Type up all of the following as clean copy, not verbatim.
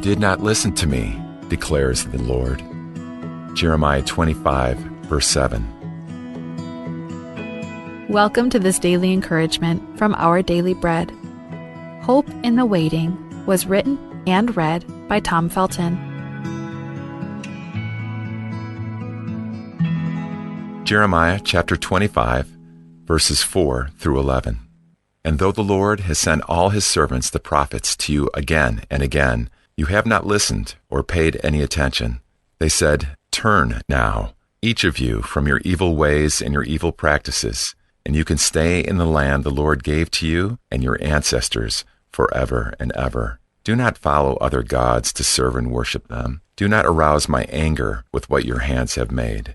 did not listen to me, declares the Lord. Jeremiah 25, verse 7. Welcome to this daily encouragement from Our Daily Bread. Hope in the Waiting was written and read by Tom Felton. Jeremiah chapter 25, verses 4 through 11. And though the Lord has sent all his servants the prophets to you again and again, you have not listened or paid any attention. They said, "Turn now, each of you, from your evil ways and your evil practices, and you can stay in the land the Lord gave to you and your ancestors forever and ever. Do not follow other gods to serve and worship them. Do not arouse my anger with what your hands have made.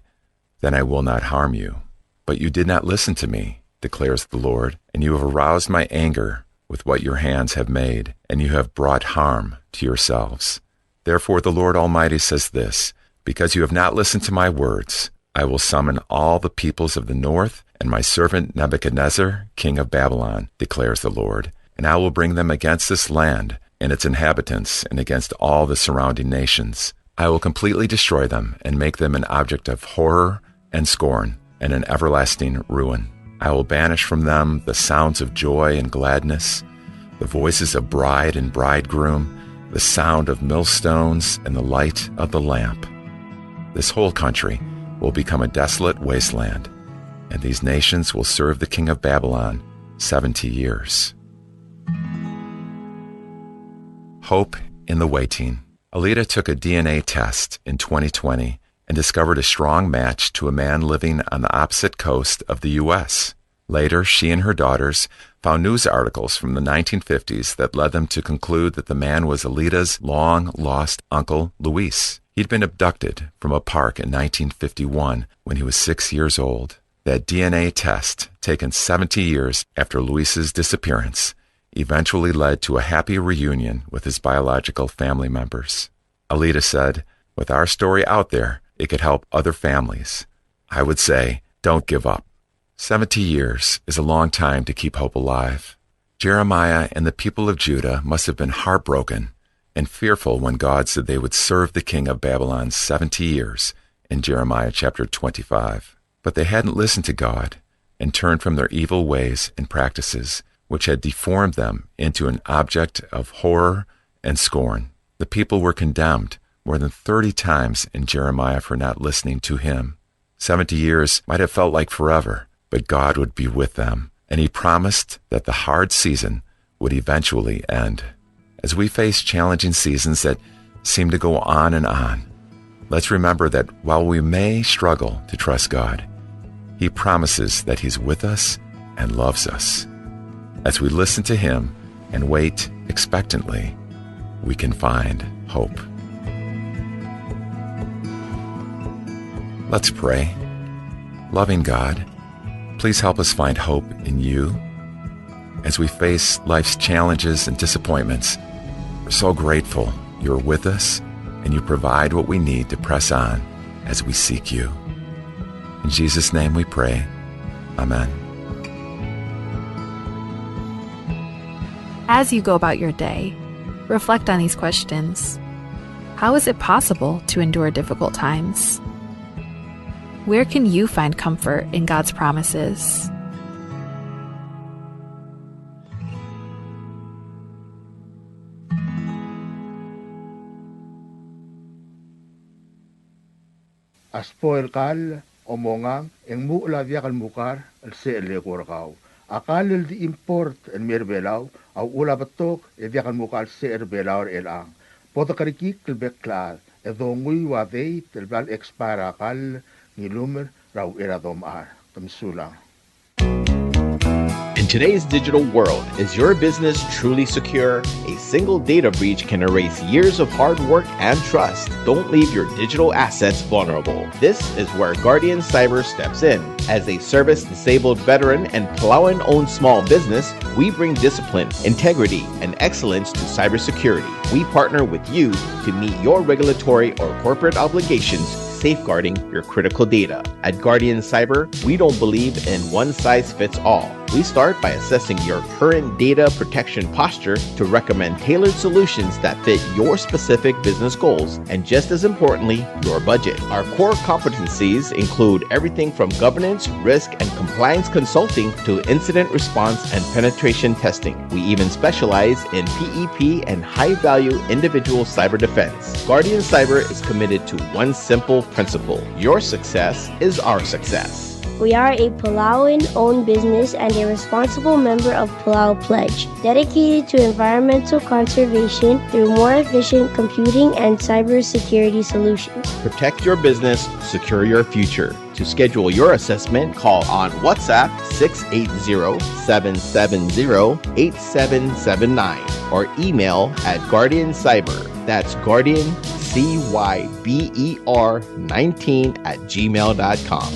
Then I will not harm you. But you did not listen to me, declares the Lord, and you have aroused my anger with what your hands have made, and you have brought harm to yourselves. Therefore the Lord Almighty says this, because you have not listened to my words, I will summon all the peoples of the north and my servant Nebuchadnezzar, king of Babylon, declares the Lord, and I will bring them against this land and its inhabitants and against all the surrounding nations. I will completely destroy them and make them an object of horror and scorn and an everlasting ruin. I will banish from them the sounds of joy and gladness, the voices of bride and bridegroom, the sound of millstones and the light of the lamp. This whole country will become a desolate wasteland, and these nations will serve the king of Babylon 70 years. Hope in the Waiting. Alita took a DNA test in 2020 and discovered a strong match to a man living on the opposite coast of the U.S. Later, she and her daughters found news articles from the 1950s that led them to conclude that the man was Alita's long-lost uncle, Luis. He'd been abducted from a park in 1951 when he was 6 years old. That DNA test, taken 70 years after Luis's disappearance, eventually led to a happy reunion with his biological family members. Alita said, "With our story out there, it could help other families. I would say, don't give up." 70 years is a long time to keep hope alive. Jeremiah and the people of Judah must have been heartbroken and fearful when God said they would serve the king of Babylon 70 years in Jeremiah chapter 25. But they hadn't listened to God and turned from their evil ways and practices, which had deformed them into an object of horror and scorn. The people were condemned more than 30 times in Jeremiah for not listening to him. 70 years might have felt like forever, but God would be with them, and he promised that the hard season would eventually end. As we face challenging seasons that seem to go on and on, let's remember that while we may struggle to trust God, he promises that he's with us and loves us. As we listen to him and wait expectantly, we can find hope. Let's pray. Loving God, please help us find hope in you. As we face life's challenges and disappointments, we're so grateful you're with us and you provide what we need to press on as we seek you. In Jesus' name we pray. Amen. As you go about your day, reflect on these questions. How is it possible to endure difficult times? Where can you find comfort in God's promises? Aspoil kal omongang eng mula via kal mukar al se le korkau. Akal el di import en merbelau au ula batok e via kal mukar se erbelau elang. Poto karikik el beklal e dongui wa veit el bal expara kal ni lumer rau era domar tamsulang. In today's digital world, is your business truly secure? A single data breach can erase years of hard work and trust. Don't leave your digital assets vulnerable. This is where Guardian Cyber steps in. As a service-disabled veteran and Palauan-owned small business, we bring discipline, integrity, and excellence to cybersecurity. We partner with you to meet your regulatory or corporate obligations, safeguarding your critical data. At Guardian Cyber, we don't believe in one-size-fits-all. We start by assessing your current data protection posture to recommend tailored solutions that fit your specific business goals and, just as importantly, your budget. Our core competencies include everything from governance, risk, and compliance consulting to incident response and penetration testing. We even specialize in PEP and high-value individual cyber defense. Guardian Cyber is committed to one simple principle: your success is our success. We are a Palauan-owned business and a responsible member of Palau Pledge, dedicated to environmental conservation through more efficient computing and cybersecurity solutions. Protect your business, secure your future. To schedule your assessment, call on WhatsApp 680-770-8779 or email at Guardian Cyber. That's Guardian, CYBER 19 at gmail.com.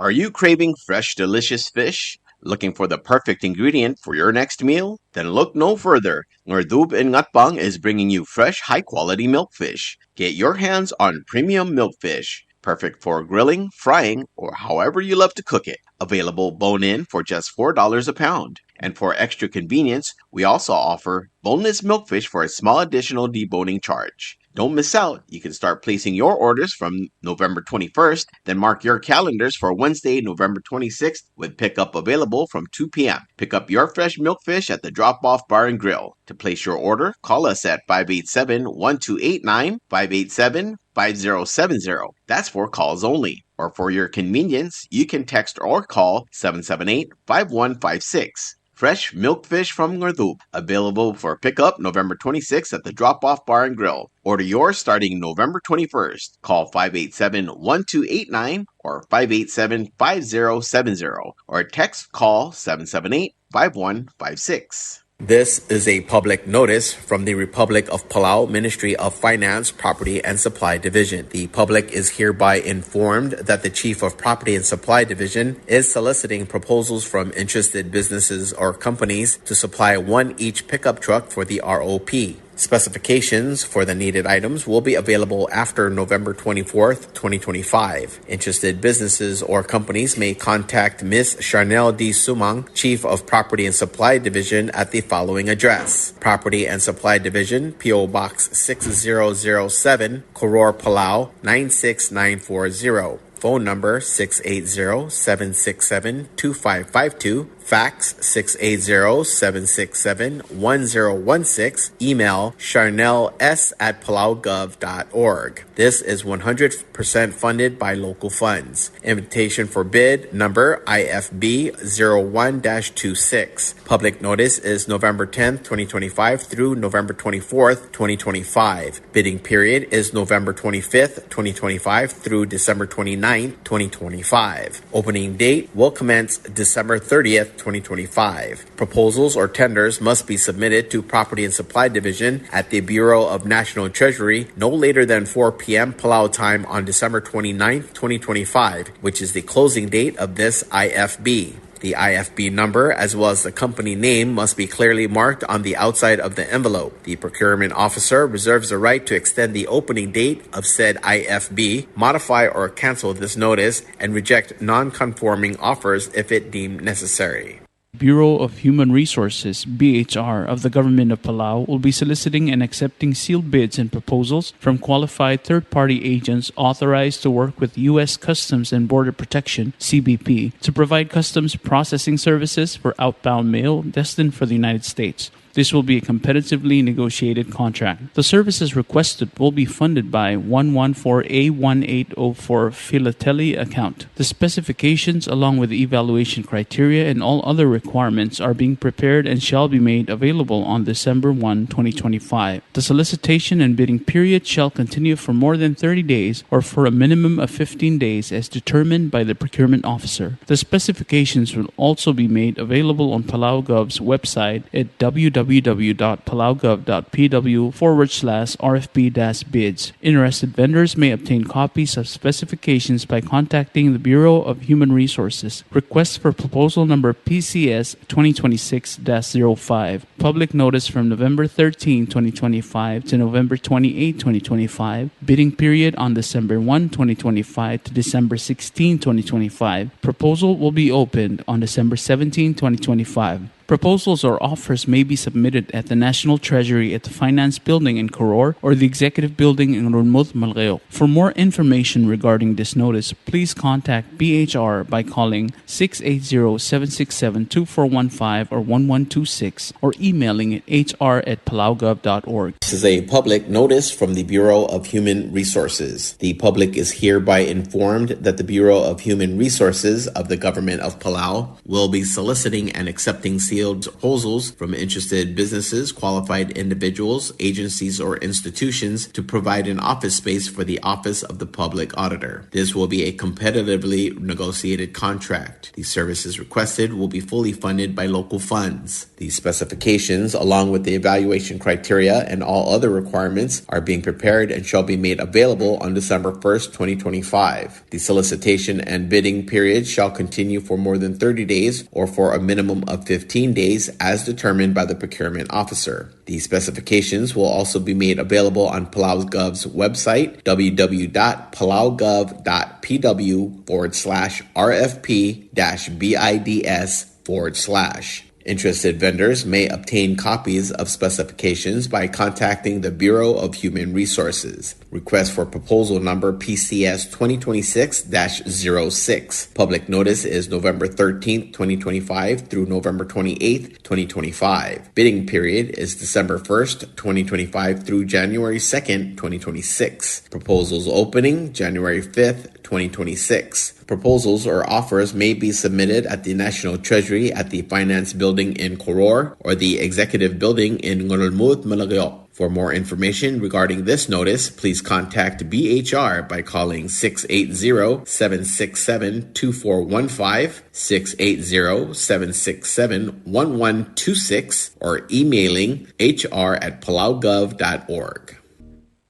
Are you craving fresh, delicious fish? Looking for the perfect ingredient for your next meal? Then look no further. Ngerdub in Ngatbang is bringing you fresh, high-quality milkfish. Get your hands on premium milkfish, perfect for grilling, frying, or however you love to cook it. Available bone-in for just $4 a pound. And for extra convenience, we also offer boneless milkfish for a small additional deboning charge. Don't miss out. You can start placing your orders from November 21st, then mark your calendars for Wednesday, November 26th, with pickup available from 2 p.m. Pick up your fresh milkfish at the Drop-Off Bar and Grill. To place your order, call us at 587-1289, 587-5070. That's for calls only. Or for your convenience, you can text or call 778-5156. Fresh milkfish from Ngerdub, available for pickup November 26th at the Drop-Off Bar and Grill. Order yours starting November 21st. Call 587-1289 or 587-5070 or text call 778-5156. This is a public notice from the Republic of Palau Ministry of Finance, Property and Supply Division. The public is hereby informed that the Chief of Property and Supply Division is soliciting proposals from interested businesses or companies to supply one each pickup truck for the ROP. Specifications for the needed items will be available after November 24th, 2025. Interested businesses or companies may contact Ms. Charnel D. Sumang, Chief of Property and Supply Division, at the following address: Property and Supply Division, P.O. Box 6007, Koror, Palau 96940. Phone number 680-767-2552. Fax 680-767-1016. Email charnels@palaugov.org. This is 100% funded by local funds. Invitation for bid number IFB 01-26. Public notice is November 10th, 2025 through November 24th, 2025. Bidding period is November 25th, 2025 through December 29th, 2025. Opening date will commence December 30th, 2025. Proposals or tenders must be submitted to Property and Supply Division at the Bureau of National Treasury no later than 4 p.m. Palau time on December 29th, 2025, which is the closing date of this IFB. The IFB number, as well as the company name, must be clearly marked on the outside of the envelope. The procurement officer reserves the right to extend the opening date of said IFB, modify or cancel this notice, and reject non-conforming offers if it deemed necessary. Bureau of Human Resources, BHR, of the Government of Palau will be soliciting and accepting sealed bids and proposals from qualified third-party agents authorized to work with U.S. Customs and Border Protection, CBP, to provide customs processing services for outbound mail destined for the United States. This will be a competitively negotiated contract. The services requested will be funded by 114A1804 Philately account. The specifications, along with the evaluation criteria and all other requirements, are being prepared and shall be made available on December 1, 2025. The solicitation and bidding period shall continue for more than 30 days or for a minimum of 15 days as determined by the procurement officer. The specifications will also be made available on Palau Gov's website at www.palau.gov www.palaugov.pw/RFP-bids. Interested vendors may obtain copies of specifications by contacting the Bureau of Human Resources. Request for proposal number PCS 2026-05. Public notice from November 13, 2025 to November 28, 2025. Bidding period on December 1, 2025 to December 16, 2025. Proposal will be opened on December 17, 2025. Proposals or offers may be submitted at the National Treasury at the Finance Building in Koror or the Executive Building in Runmuth, Malgeo. For more information regarding this notice, please contact BHR by calling 680-767-2415 or 1126 or emailing at hr@palaugov.org. This is a public notice from the Bureau of Human Resources. The public is hereby informed that the Bureau of Human Resources of the Government of Palau will be soliciting and accepting sealed proposals from interested businesses, qualified individuals, agencies, or institutions to provide an office space for the Office of the Public Auditor. This will be a competitively negotiated contract. The services requested will be fully funded by local funds. The specifications, along with the evaluation criteria and all other requirements, are being prepared and shall be made available on December 1st, 2025. The solicitation and bidding period shall continue for more than 30 days or for a minimum of 15 days as determined by the procurement officer. The specifications will also be made available on PalauGov's website, www.palaugov.pw/RFP-BIDS/. Interested vendors may obtain copies of specifications by contacting the Bureau of Human Resources. Request for proposal number PCS 2026-06. Public notice is November 13th, 2025 through November 28th, 2025. Bidding period is December 1st, 2025 through January 2nd, 2026. Proposals opening January 5th, 2026. Proposals or offers may be submitted at the National Treasury at the Finance Building in Koror or the Executive Building in Ngurulmud, Malagyo. For more information regarding this notice, please contact BHR by calling 680-767-2415, 680-767-1126, or emailing hr@palaugov.org.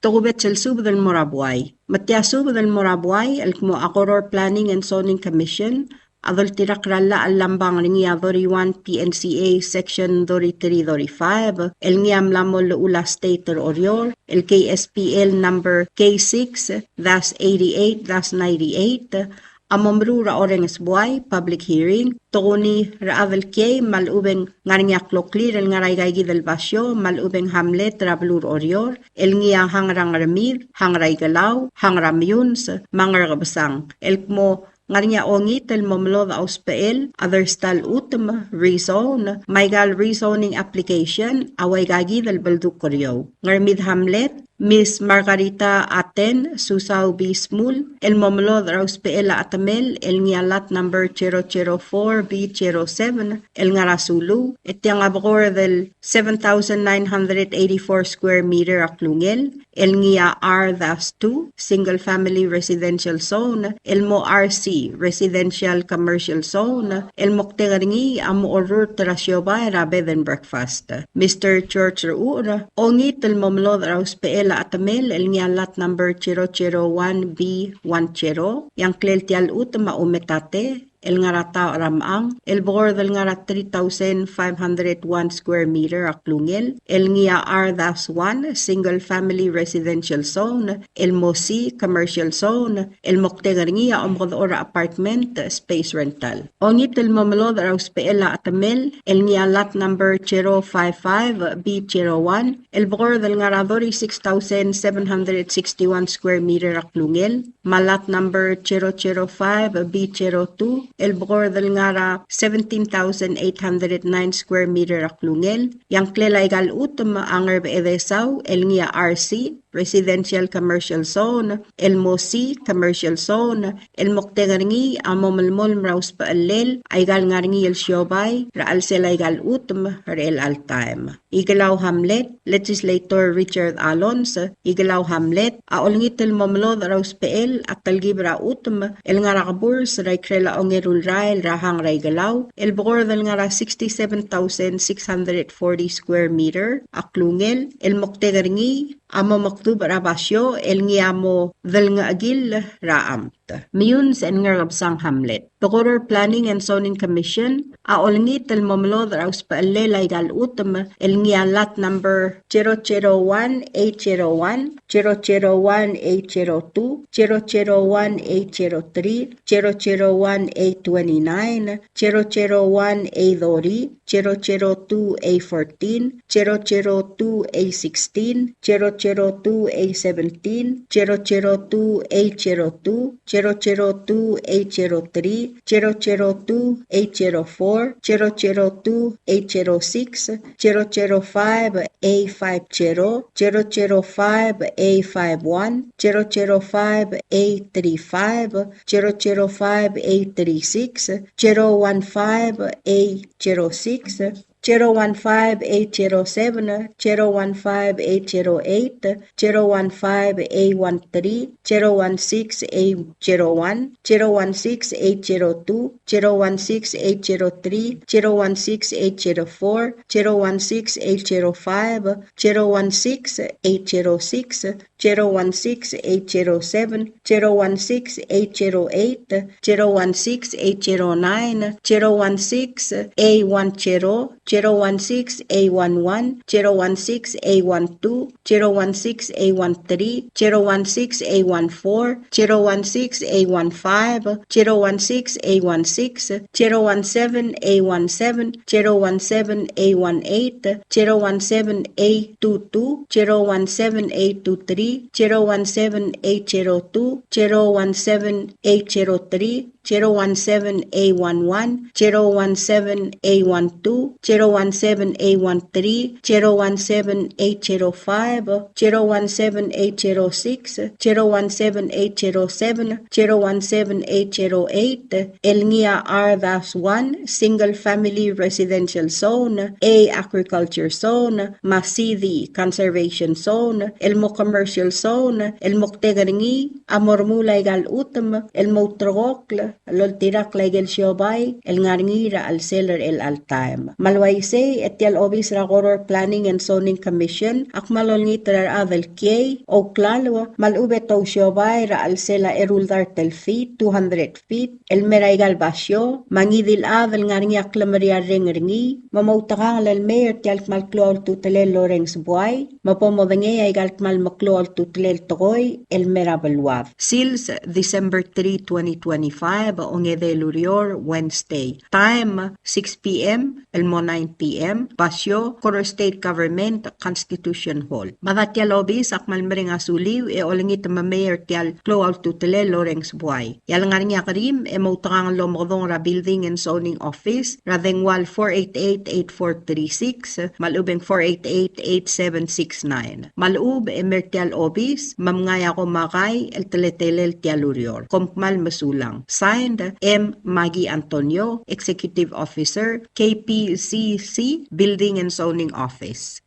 Togubet Sub del Morabuay. Matiasub del Morabuay, el Kmo Akoror Planning and Zoning Commission, Adol tirakralla al lambang ringia 31 PNCA Section 33-35, el ngiam lamol ula State Orior, el KSPL number K6-88-98, amomru ra orengs buay, public hearing, togoni raavel kay malubeng ngaringa kloklir el ngaray gaygi del basyo, malubeng hamlet rablur orior, el ngia hangrang ramid, hangray galaw, hangram yuns, mangar gabasang, el kmo ngarinya ongit el momlod auspeel, otherstal utem, rezone, maigal rezoning application, away gagi del balduk koryo. Ngarmid hamlet, Miss Margarita Aten, Susau B. Smul, el momlod auspeel atamel, el ngialat number 004B07, el ngarasulu, etiang abgor del 7,984 square meter aklungel, el ngia R-2, single family residential zone, el mo RC, residential commercial zone, el moktengaringi amo orur terasyoba era bed and breakfast. Mr. Church Ur, ongit el momlod auspeel atamel, el ngialat number 001B10, yang kleltial utma umetate, el ngarata ramang, el bor del ngarat 3,501 square meter aklungel, el ngia R-1, single family residential zone, el mosi commercial zone, el moktegar ngia omgodora apartment space rental. Ongit el momelod rauspeela atamel, el ngia lat number 055B01, el bor del ngaradori 6,761 square meter aklungel, malat number 005B02, el bor del ngara 17,809 square meter aklungel, yang klelay gal utum ang erbedesaw, el ngia RC, Residential Commercial Zone, El Mosi Commercial Zone, El Moktegarngi Amomalmol Mraus Paalel, Aigal Ngarngi El Siobay, Raal Selaigal Utm, Rel Altaim. Igalaw Hamlet, Legislator Richard Alonso, Igalaw Hamlet, Aolngitel Momlod Raus Peel, Akalgibra Utm, El Ngarakaburs, Raikrela Ongerul Rail, Rahang Raigalaw, El Bogor del Ngara 67,640 square meter, Aklungel, El Moktegarngi, Amo Maktub Rabasyo, El Ngiamo del Ngagil, Raamt. Miyuns and Ngarabsang Hamlet. Bogor Planning and Zoning Commission, Aolngit El Momlod Raus Paalel Aigal Utm, El Ngialat number 001-801, 001-802, 001-803, 001-829, 001-830, 002-A14, 002-A16, 002-A17, 002-A02, 002-A03, 002-804, 002-806, 005-A50, 005-A51, 005-A35, 005-A36, 015-A06, 015-807, 015-808, 015-813, 016-801, 016-802, 016-803, 016-804, 016-805, 016-806, 016-807, 016-808, 016-809, 016-A10, 016-A11, 016-A12, 016-A13, 016-A14, 016-A15, 016-A16, 017-A17, 017-A18, 017-A22, 017-A23, 017-A02, 017-A03, 017-A11, 017-A12, 017-A13, 017-805, 017-806, 017-807, 017-808, Elngia R-1, Single Family Residential Zone, A Agriculture Zone, Masidi Conservation Zone, Elmo Commercial Zone, Elmo Tegarngi, Amormulay Gal Utam, Elmo Trogokl, Loltirak Laigel Siobay, El Ngarngira Al Seller El Altaim. Malwaise etial obis ragoror Planning and Zoning Commission, akmalolngit Avel Kiay, o Klalwa, Malubeto Siobay Ra Al Sela Eruldar Tel feet, 200 feet, El Meraigal Basyo, Mangidil Avel Ngarngia Klamaria Ringringi, Mamautakang El Mayor Tial Malclol Tutelel Lorenz Buay, Mapomodenge Aigal Mal Maclol Tutelel Togoy, El Merabalwaf. Sils December 3, 2025, Ongede Lurior, Wednesday. Time 6 p.m. Elmo 9 p.m. Basyo, Coro State Government, Constitution Hall. Madatial obis akmal mering asuliw e olingit mayor tial Cloal Tutele Lorenz Buay. Yalangar niya karim e mautakang lomodong ra Building and Zoning Office, Radengwal 488-8436, Malubeng 488-8769. Malub e mertial obis, mamngaya ko makay el teletelel tialurior. Kompmal masulang. Signed, M. Maggie Antonio, Executive Officer, KPCC, Building and Zoning Office.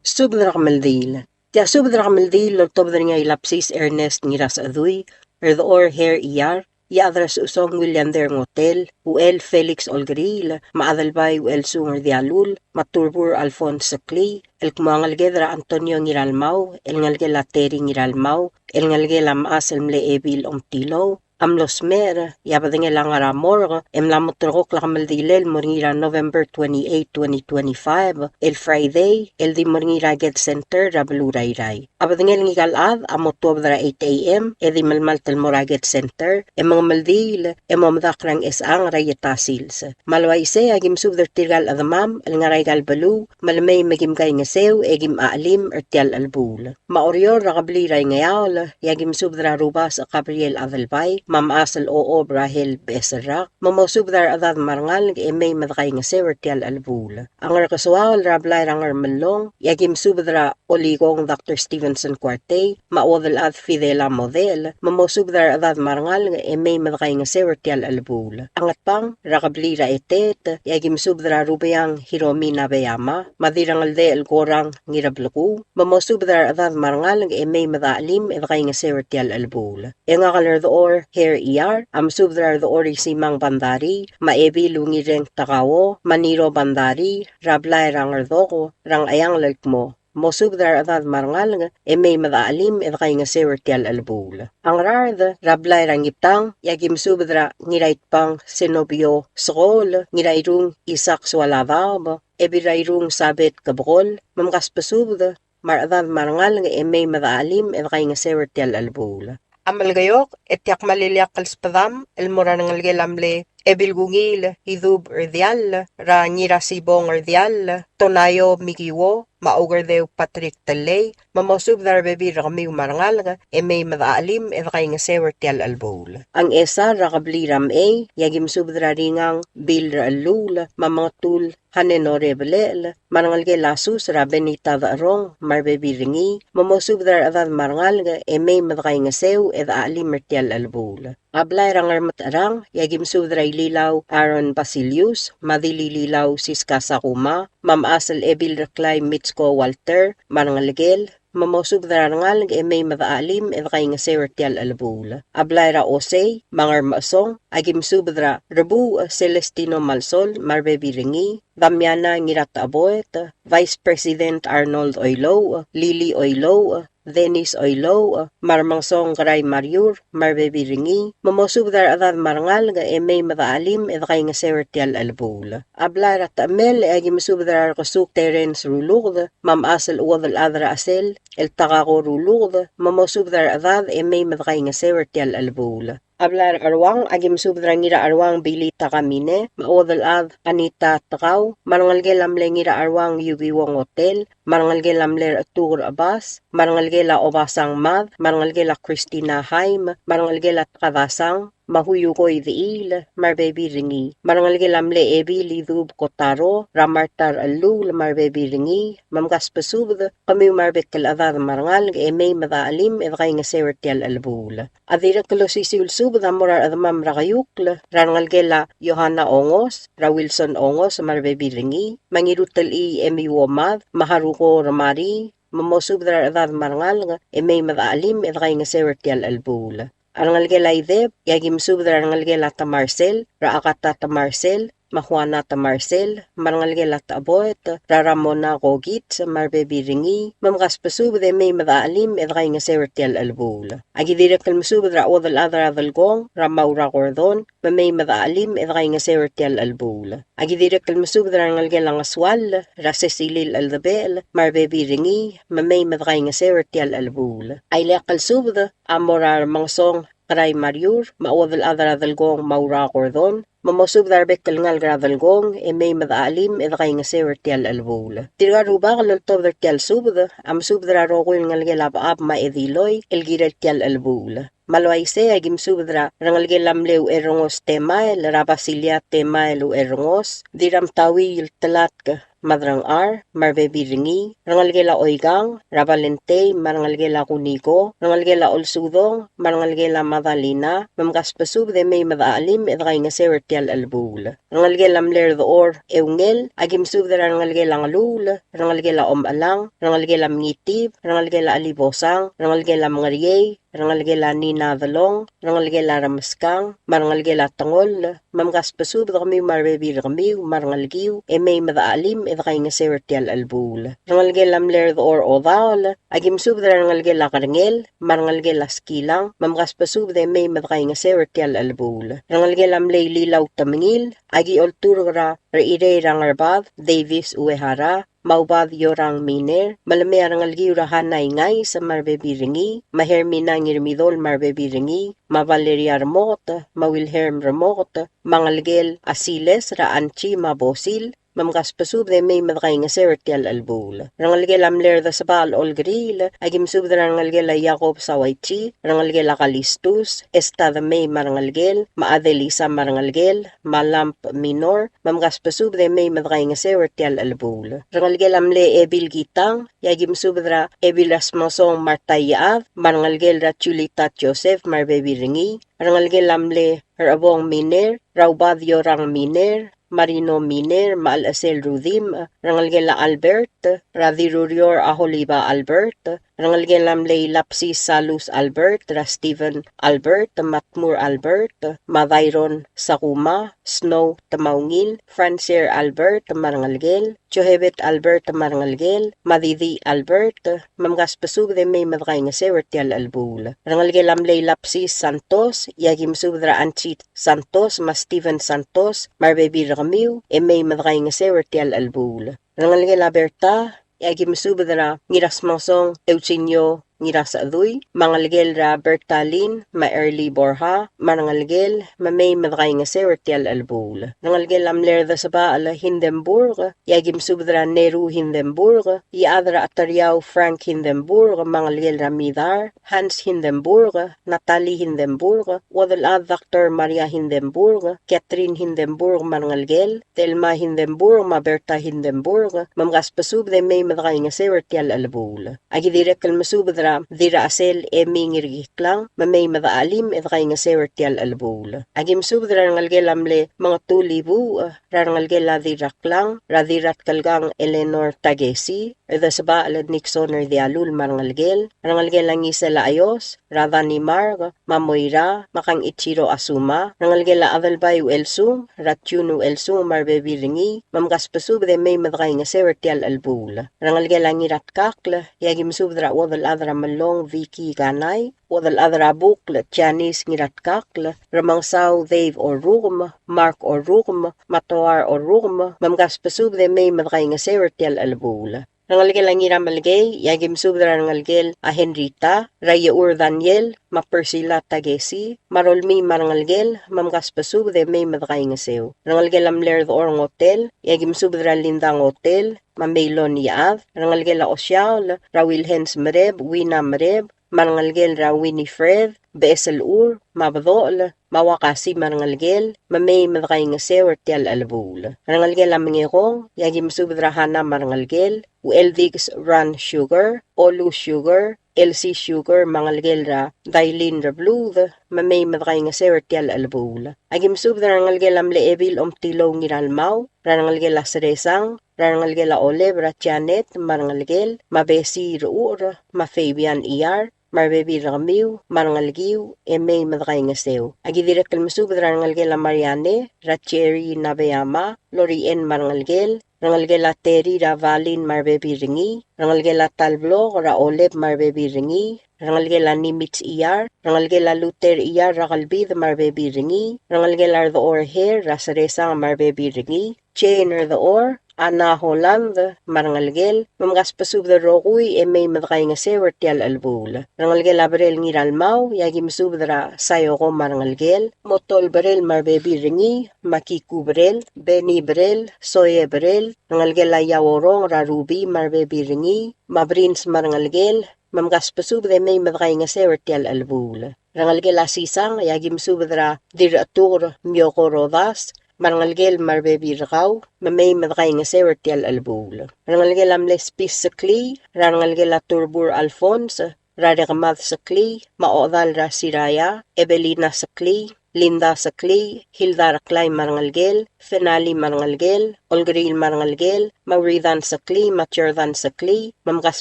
Subdrak Maldil. Tia subdrak Maldil, Lortobdra nga ilapsis Ernest Ngiras Aduy, Erdoor Hair Iyar, Iadras Usong William Der Hotel, Uel Felix Olgril, Maadalbay Uel Sunger Dialul, Maturbur Alfonso Clee, El Kumangalgedra Antonio Ngiralmau, El Ngalgela Terry Ngiralmau, El Ngalgela Maas El Mleebil Omtilo, Amlos Mer, Yabadengela Ngaramor, Emlamotrok Lakamaldilel, Moringira November 28, 2025, El Friday, El Di Moringira Get Center, Rabalurayray. Abadengel Ngigalad, Amotobdra 8 a.m., Edi Malmaltel Moraget Center, Emang Maldil, Emamdakrang Esang Rayetasils. Malwaise, Agim Subder Tirgal Adamam, El Ngaraygal Balu, Malamay Megim Kay Ngasew, Egim Aalim, Ertial Albul. Maorior Rakabliray Ngayal, Yagim Subdra Rubas, Gabriel Avelbay, mamasal oo brahil beserak, mamosubdar adad marangal nga emay madakay nga sewer tial albula. Angar kaswal rablay rangar melong, yagim subdra oligong Dr. Stevenson Quartey, maodal at Fidela Model, mamosubdar adad marangal nga emay madakay nga sewer tial albula. Angat pang, rakablira etet, yagim subdra rubayang Hiromi Nabeyama, madirangal de el gorang ngirabluku, mamosubdar adad marangal nga emay madaalim edakay nga sewer tial albula. Nga kalar door hair iyar, am subdrar door isimang bandari, maebi lungireng takawo, maniro bandari, rablay rangar doko, rang ayang lalkmo. Mo subdrar adad marangal nga emay madaalim edakay nga sewer tial albula. Ang rarda, rablay rangiptang, yagim subdra ngirayt pang senobyo skol, ngirayrung isak swalabab, ebirayrung sabit kabukol, mamkaspasubda, maradad marangal nga emay madaalim edakay nga sewer tial albula. Amal gayok, etiak maliliak kalspadam, elmora ng algelamle, ebilgungil, hidub erdial, ra nyirasibong erdial, tonayo mikiwo, maugar dew Patrick Talay, mamosub dar bebi rakami umarangal nga, may madaalim edakay nga sewer tial albol. Ang esa rakabliram yagim subdra ringang bil raalul, mamangatul, hanenore belel, marangal ke lasus ra benita darong, marbebi ringi, mamosub dar adad marangal nga, may madakay nga sew edaalim mertial albol. Ablay rangar matarang, yagim subdra lilaw Aaron Basilius, madilililaw Siska Sakuma, mamasal ebil reklay Mitsko Walter, marangalgel, mamosub darangal ng may madaalim edakay nga sewer tial albula. Ablay ra osay, mangar maasong, agim subdra rebu Celestino Malsol, marbebi ringi, Damiana ngirat aboet, Vice President Arnold Oilo, Lily Oilo, Dennis Oilo, marmangsong karay Mariur, marbebi ringi, mamosubdar adad marangal nga may madaalim edakay nga sewer tial albula. Ablar at amel agim subdar kasuk Terence Rulugd, mamasal uwadal adra asel, el takako Rulugd, mamosubdar adad may madakay nga sewer tial albula. Ablar arwang agim subdra ngira arwang bilita kamine, maodal ad Anita Takaw, marangalgel amle ngira arwang yugiwong hotel, marangalgel amler Atur Abbas, marangalgela Obasang Mad, marangalgela Christina Haim, marangalgela Kadasang, mahuyukoy diil, marbebi ringi, marangalgel amle ebi lidub kotaro, ramartar alul, marbebi ringi, mamkaspasubd, kami marbek kaladad marangal, may madaalim, edakay nga sewer tial albula. Adira kalosisil subd amorar adamam rakayukl, rangalgela Johanna Ongos, Ra Wilson Ongos, marbebi ringi, mangirutal emi womad, maharuko ramari, mamosubdar adad marangal, may madaalim, edakay nga sewer tial albula. Arangalgela ideb, yagim subdra arangalgela ta Marcel, raakata ta Marcel, mahuana ta Marcel, marangalgela ta aboet, raramona kogit, marbebi ringi, mamkaspasubde may madaalim edakay nga sewer tial albula. Agidirek kalmasubdra odal adra adalgong, ramaura kordon, may madaalim edakay nga sewer tial albula. Agidirek kalmasubdra arangalgela nga swal, rasesilil aldabel, marbebi ringi, may madakay nga sewer tial albula. Ailek kalsubda, amorar mangsong karay Mariur, maodal adra adalgong maura kordon, mamosub darbek kalngal gradalgong, may madaalim edakay nga sewer tial albula. Tirgaruba kalultob dar tial subda, am subdra rokul ngalgelab ab maediloy, elgiret tial albula. Malwaise agim subdra rangalgelamleu erongos temael, rabasilya temael u erongos, diram tawi yul talat ka. Madrang ar, marbebi ringi, rangalgela oigang, rabalente, marangalgela kuniko, rangalgela olsudong, marangalgela madalina, mamkaspasub de may madaalim edakay nga sewer tial albula. Rangalgela mler door eungel, agim subda rangalgela ngalul, rangalgela omalang, rangalgela mngitib, rangalgela alibosang, rangalgela mangaryay, rangalgela nina dalong, rangalgela ramaskang, marangalgela tangol, mamkaspasub da kami marbebi kami, marangalgiw, may madaalim edakay nga sewer tial albula. Rangalgela mler door odaol, agim subda rangalgela karangel, marangalgela skilang, mamkaspasub da may madakay nga sewer tial albula. Rangalgela mlay lilaw tamingil, agi olturgra reire rangarbad, Davis uehara, maubad yorang miner, malame arangalgiw rahanay ngay sa marbebi ringi, mahermina ngirmidol marbebi ringi, mavaleria ramot, mawilherm ramot, mangalgel asiles ra anchi mabosil, mamgas pasub de may madkay nga sertial albul. Rangalgel amler da sabal olgril, agim sub da rangalgel Jacob Sawaiti, rangalgel Kalistus, esta da may marangalgel, maadelisa marangalgel, malamp minor, mamgas pasub de may madkay nga sertial albul. Rangalgel amle ebil gitang, yagim sub da ebil asmasong martayav, marangalgel da chulitat Joseph marbebi ringi, rangalgel amle rabong miner, raubadyo rang miner, Marino Miner, Maal Asel Rudim, Rangalgela Albert, Radirurior Aholiba Albert, Rangalgelam Lay Lapsis Salus Albert, Ra Stephen Albert, Matmur Albert, Madayron Sakuma, Snow Tamaungil, Francer Albert, Marangalgel, Johebet Albert Marangalgel, Madidi Albert, Mamgas Pasub de May Madray nga Sewertial Albul. Rangalgelam Lay Lapsis Santos, Yagim Subdra Anchit Santos, Ma Stephen Santos, Marbebi Ramiu, e May Madray nga Sewertial Albul. Rangalgela Berta, Yagim Subdra Ngiras Mansong Euchinyo Ngiras Aduy, Mangalgel Ra Bertalin, Ma Early Borha, Marangalgel, Ma May Madray nga Sewertial Albul. Rangalgel Amler da Saba ala Hindenburg, Yagim Subdra Neru Hindenburg, Yadra Atariao Frank Hindenburg, Mangalgel Ra Midar, Hans Hindenburg, Natalie Hindenburg, Wadal Dr. Maria Hindenburg, Catherine Hindenburg Marangalgel, Telma Hindenburg, Ma Berta Hindenburg, Mamgas Pasub de May Madray nga Sewertial Albul. Agi direk Masubdra dira asel ngirgiklang mamay madaalim kay nga sewertial albul. Agim subdra ngalgelamle mga 2,000 rangalgela diraklang radirat kalgang Eleanor Tagesi eda saba alad Nixon de alul marangalgel rangalgelang isela ayos radani marg mamoira makang Ichiro Asuma rangalgela avalbay elsum ratunu elsum marbebiringi mamgas pasub de may madray nga sewertial albul. Rangalgelang irat kakla yagim subdra wadal adra malong Vicky Ganay, wadal adra bukla Janice ngiratkakla, ramang saw Dave or Rugma, Mark or Rugma, Matoar or Rugma, mamgas pasub de may madray nga sewertial albula. Rangalgel ang iramalgay, yagim subdra rangalgel a Henrita, Raya Ur Daniel, Mapersila Tagesi, Marolmi marangalgel, mamgas pasub de may madray nga sew. Rangalgel amler the orang hotel, yagim subdra lindang hotel, Mamelon Yaav, Rangalgel a Osyal, Rawilhens Mereb, Wina Mereb, Marangalgel ra Winifred, Besel Ur, Mabadol, Mawakasi Marangalgel, Mamay madray nga sewertial albul. Rangalgel ang mangirong, yagim subdra hana marangalgel, Ueldigs Run Sugar, Olu Sugar, LC Sugar, Mangalgel ra Dailin ra Bluth, Mamay madray nga sewertial albul. Agim subdra rangalgel am leevil tilo ngiralmaw, rangalgel a Seresang, rangalgel a Olev ra Janet, marangalgel, Mabesi Ruur, Ma Fabian Iyar, Marbebi Ramiu, Marangalgiu, e may madray nga sew. Agidirek kalmasub rangalgel a Mariane, ra Cherry Nabeyama, Lorien Marangalgel, Rangalgel a Terry ra Valin Marbebi Ringi, Rangalgel a Talblo ra Oleb Marbebi Ringi, Rangalgel a Nimitz Iyar, Rangalgel a Luther Iyar ra Kalbid Marbebi Ringi, Rangalgel a the Or Hair ra Saresa Marbebi Ringi, Chain or the Or, Ana Holland, Marangalgel, mamgas pasub da rokuy e may madkay nga sewertial albul. Rangalgel abrel ngiralmaw, yagim subdra sayo ko marangalgel, motol brel marbebi ringi, makiku brel, beni brel, soye brel, rangalgel ayaworong rarubi marbebi ringi, mabrins marangalgel, mamgas pasub da may madkay nga sewertial albul. Rangalgel asisang, yagim subdra diratur miyoko rodas, Marangalgel marbebi rakaw, mamay madkay nga sewertial albul. Rangalgel amles pis sa kli, rangalgel a Turbur Alphonse, radakamad sa kli, maodal ra Siraya, Evelina sa kli, Linda sa kli, Hilda Raklay marangalgel, Fenali marangalgel, Olgril marangalgel, Mauridan sa kli, Maturdan sa kli, mamgas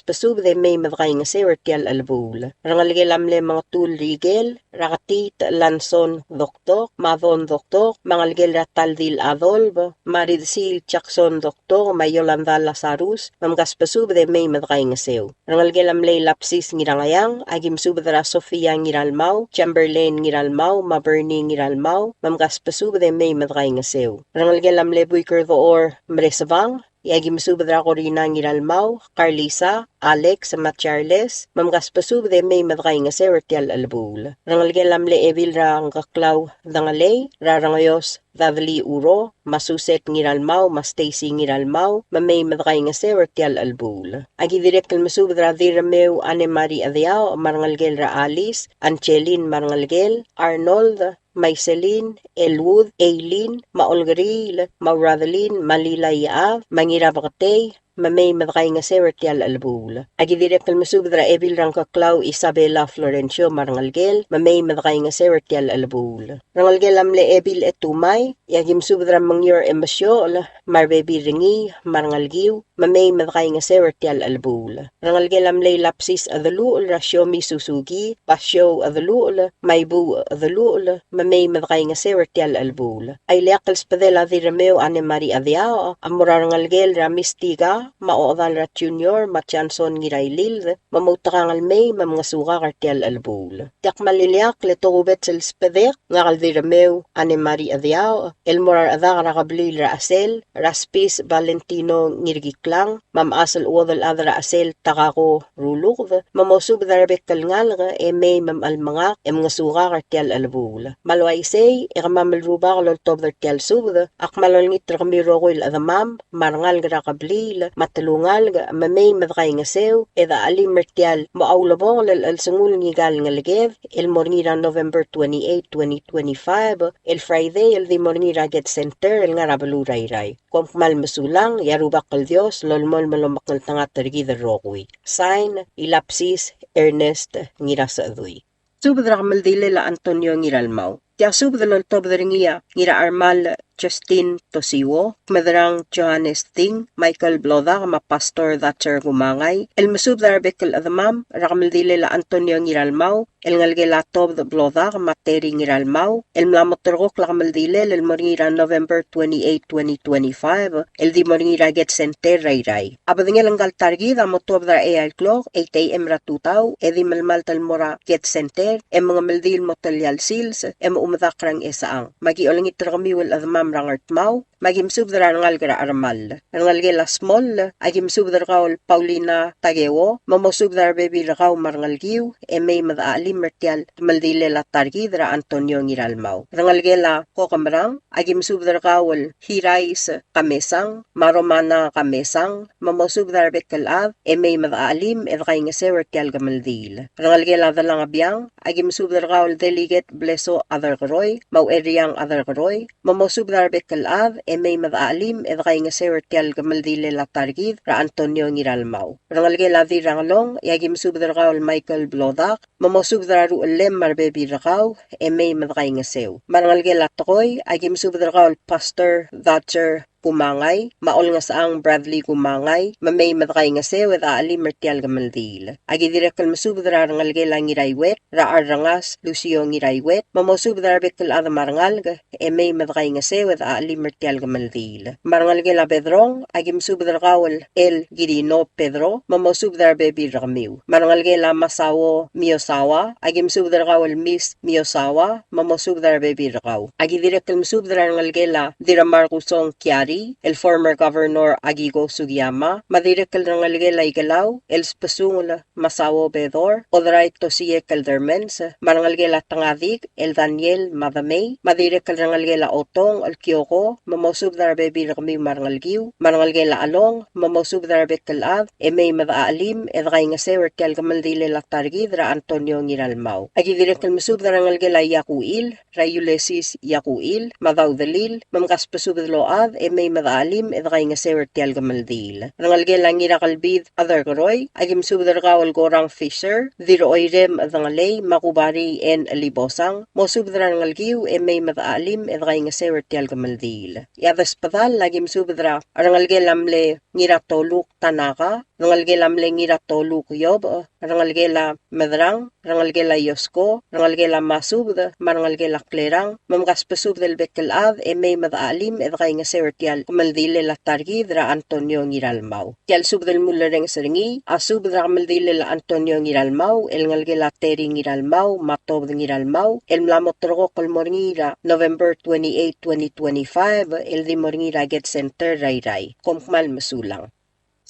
pasub de may madkay nga sewertial albul. Rangalgel amle mga tul rigel, Rakatit Lanson Doktok, Madon Doktok, Mangalgel Rataldil Adolb, Maridsil Jackson Doktok, Mayolanda Lazarus, mamgas pasub de may madkay nga sew. Rangalgel amle lapsis ngirangayang, agim subdra Sofia ngiralmaw, Chamberlain ngiralmaw, Maberni ngiralmaw, mamgas pasub de may madkay nga sew. Rangalgel amle buiker the or mresavang, Iagi masubadra ko rin ang Iralmaw, Carlisa, Alex, Charles, mamgaspasubde may madkay nga sertial albul. Rangalgelamle evil rang kaklaw dangalay, rarangayos Davli uro, masuset ngiralmaw, Stacy ngiralmaw, mamay madkay nga sertial albul. Agi direktal masubadra dirameu ane Mari Adiao, marangalgel ra Alice, Anchelin marangalgel, Arnold, Maiselin, Elwood, Aileen, Maolgaril, Maurathalin, Malila Yaav, Mangirabakatay, mamay madkay nga sertial albul. Agi direktal masubadra evil rang kaklaw Isabela Florencio marangalgel, mamay madkay nga sertial albul. Rangalgel amle evil etumay, yagi masubadra mangyur emasyo, marbebi ringi, marangalgiw, mamay madkay nga sertial albul. Rangalgel amle lapsis adalul, rasyomi susugi, pasyo adalul, maybu adalul, mamay madkay nga sertial albul. Ay leakal spadela dirameo ane Mari Adiao, amorarangalgel ramistiga, maoodal rat junior, matyanson ngiraylil, mamutakangal may, mamngasuka kartial albul. Tiak maliliak, letogubet sel spadek, ngakal dirameo ane Mari Adiao, elmorar adak rakablil ra asel, raspis Valentino ngirgiklang, mamasal uodal adra asel takako ruluk, mamosub darabek kalngalga, may mamalmangak, ngasuka kartial albul. Malwaisay, ikamamalruba kaloltob dartial subda, akmalol ngit rakamiro ko iladamam, marangal grakablil, matalungal ga mamay madkay nga sew, eda alim mertial, maaulabong lal sangul ngigal nga legev, el mornira November 28, 2025, el Friday, el di mornira get center, el nga rabalurayray. Kung mal masulang, yarubak kal Dios, lolmol malumakal tangat targi the rokwi. Sign, Ilapsis, Ernest, ngira sa adoy. Subadra kamaldile la Antonio ngiralmaw. Tiyak subadalol tobdaringiya, ngira Armal, Justin Tosiwo, madrang Johannes Ting, Michael Bloda, Pastor Thatcher Gumangay, el masubdar bekal adamam, rakamaldile la Antonio ngiralmaw, el ngalgelatob the Bloda, Materi ngiralmaw, el mlamotorok la kamaldile, el moringira November 28, 2025, el di moringira get center rayray. Abadingel ang galtargid, amotobdar al clock, 8 a.m. ratutaw, edi malmaltal mora get center, mga maldil motalyal sils, umadakrang esaang. Magiolangit rakamiwal adamam rangartmaw, magimsubdara ng algara armal. Ang algela small, agimsubdara kaul Paulina Tagewo, mamosubdara baby rakaw marangalgiw, may madaalim mertial, maldile la targidra Antonio ngiralmaw. Ang algela kokamrang, agimsubdara kaul Hirais Kamesang, Maromana Kamesang, mamosubdara bekalab, may madaalim, edkay nga sewertial gamaldil. Ang algela dalang abiyang, agimsubdara kaul Delegate Bleso Adargaroy, Maueriang Adargaroy, mamosubdara bekalab, may madaalim edkay nga sertial gamaldile la targid ra Antonio ngiralmaw. Rangalge lavi rangalong yagim subdar kaul Michael Blodak, mamosubdar ru lem marbebi rakaw may madkay nga sew. Marangalge latokoy agim subdar kaul Pastor Thatcher Kumangay, maol nga saang Bradley Kumangay, mamay madkay nga sew at aali mertial gamaldil. Agi direkal masubdar rangalge lang ngiraiwet, raar rangas Lucio ngiraiwet, mamosubdar bekal adamarangal may madkay nga sew at aali mertial gamaldil. Marangalge la Pedrong, agi masubdar kawal El Girino Pedro, mamosubdar bebi rakamiw. Marangalge la Masawo Miyosawa, agi masubdar kawal Miss Miyosawa, mamosubdar bebi rakaw. Agi direkal masubdar rangalge la Diramarkusong Kiari, el former Governor Agigo Sugiyama, madirekal ng algela igalaw, el spasungula Masawo Bedor, odray Tosie Caldermens, marangalgela Tangadik, el Daniel Madamay, madirekal ng algela Otong, el Kyoko, mamosubdar bebi rakami marangalgiw, marangalgela Along, mamosubdar bekalab, may madaalim, edkay nga sewertial gamaldile latargid ra Antonio ngiralmaw. Agi direkal masubdar ng algela Yakuil, Rayulesis Yakuil, Madaudalil, mamkaspasubdaload, may madaalim edkay nga sewertial gamaldil. Rangalge lang irakalbid Adargaroy, agim subdar kawal Gorang Fisher, diroirem adangalay Makubari en Libosang, mo subdar rangalgiw may madaalim edkay nga sewertial gamaldil. Yadas patal lagim subdra rangalge lamle ngiratoluk Tanaka, rangal gela mlengira tolu kuyob, rangal gela medrang, rangal gela yosko, rangal gela masubda, marangal gela klerang, mamgas pesub del bekelad, may madaalim, edray nga sertial, maldile la targid ra Antonio ngiralmau. Tial sub del mullereng seringi, asub dra maldile la Antonio ngiralmau, el ngal gela teri ngiralmau, matob ngiralmau, el mlamotrogo kolmorngira, November 28, 2025, el di morngira get center ray, komkmal mesulang.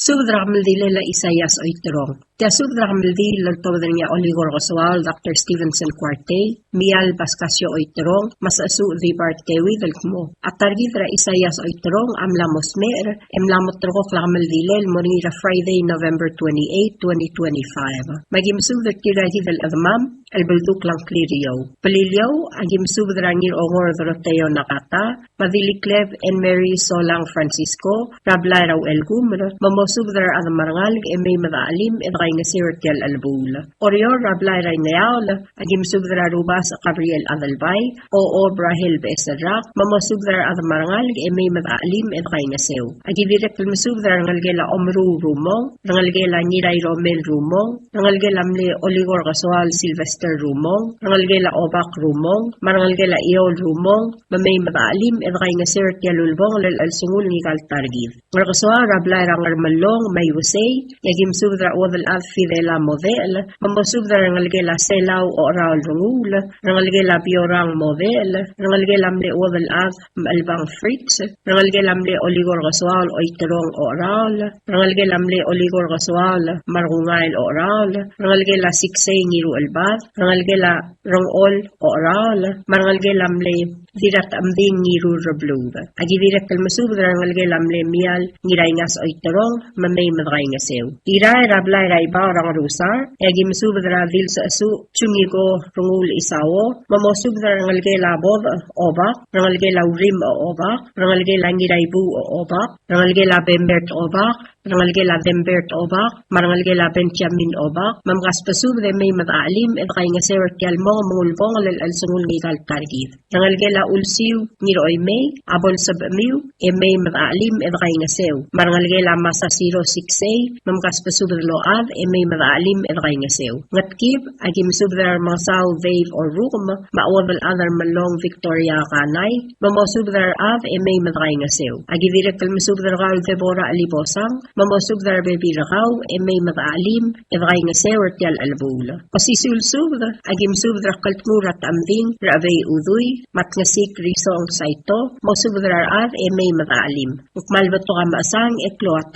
Subdra maldile la Isayas oitrong. Tia subdra maldile la tobdringa Oligor Roswal, Dr. Stevenson Cuarte, Mial Bascasio oitrong, masasu di Bartewi del Kmo. Atargidra Isayas oitrong, amla mosmer, emlamotrogok la maldile, mornira Friday, November 28, 2025. Magimsub the Kirahi del Admam, el Belduk lang Clirio. Pelilio, agimsub drangir ongor droteo nakata, Madiliklev and Mary Solang Francisco, Rablairau El Gumr, Subdar ad marangalig may madaalim edray nga sirtial albul. Orior rablay ray nayaw agim subdar rubas Gabriel adalbay o Brahil besadrak mamasubdar ad marangalig may madaalim edray nga sew. Agidirek masubdar ngalgela Omru Rumong, ngalgela Niray Romel Rumong, ngalgela mli Oligor Gaswal Sylvester Rumong, ngalgela Obak Rumong, marangalgela Iol Rumong, mamay madaalim edray nga sirtial ulbong lal alsungul ni Galtargid. Ngalgaswa rablay rangar long may usay, yagim subdra odal ad fidela model, mamosubdra rangalgela selaw o raul rungul, rangalgela biorang model, rangalgela mle odal ad albang fritz, rangalgela mle oligor gaswal o itrong o raul, rangalgela mle oligor gaswal marungail o raul, rangalgela siksay ngiru albad, rangalgela rongol o raul, marangalgela mle dirat amding ngiru rablud. Agidirek kalmasubdra rangalgela mle mial ngiraynas o itrong, mamay madray nga sew. Tiray rablay ray ba rang rusar, egi masubdra dil sa asu, chungigo rungul isawo, mamosubdra rangalgela bod obak, rangalgela urim o obak, rangalgela ngiray bu o obak, rangalgela bembert obak, rangalgela dembert obak, marangalgela benjamin obak, mamgas pasubdra may madaalim, edkay nga sew tial mo mungulbong al sungul ngigal targid. Rangalgela ulsiw niroy may, abon sabamiw, may madaalim, edkay nga sew. Marangalgela masa 06A, mamkas pasubdar load, may madaalim edray nga sew. Ngatkib, agim subdar masaw wave or room, maawabal adar malong Victoria kanay, mamosubdar ad, may madray nga sew. Agidirek kalmasubdar gal Deborah Alibosang, mamosubdar bebi rakaw, may madaalim edray nga sew at yal albul. Pasisulsubdar, agim subdar kaltmurat amding, raabay uduy, matngasik risong saito, mosubdar ad, may madaalim. Ukmalbato ka maasang, eklo at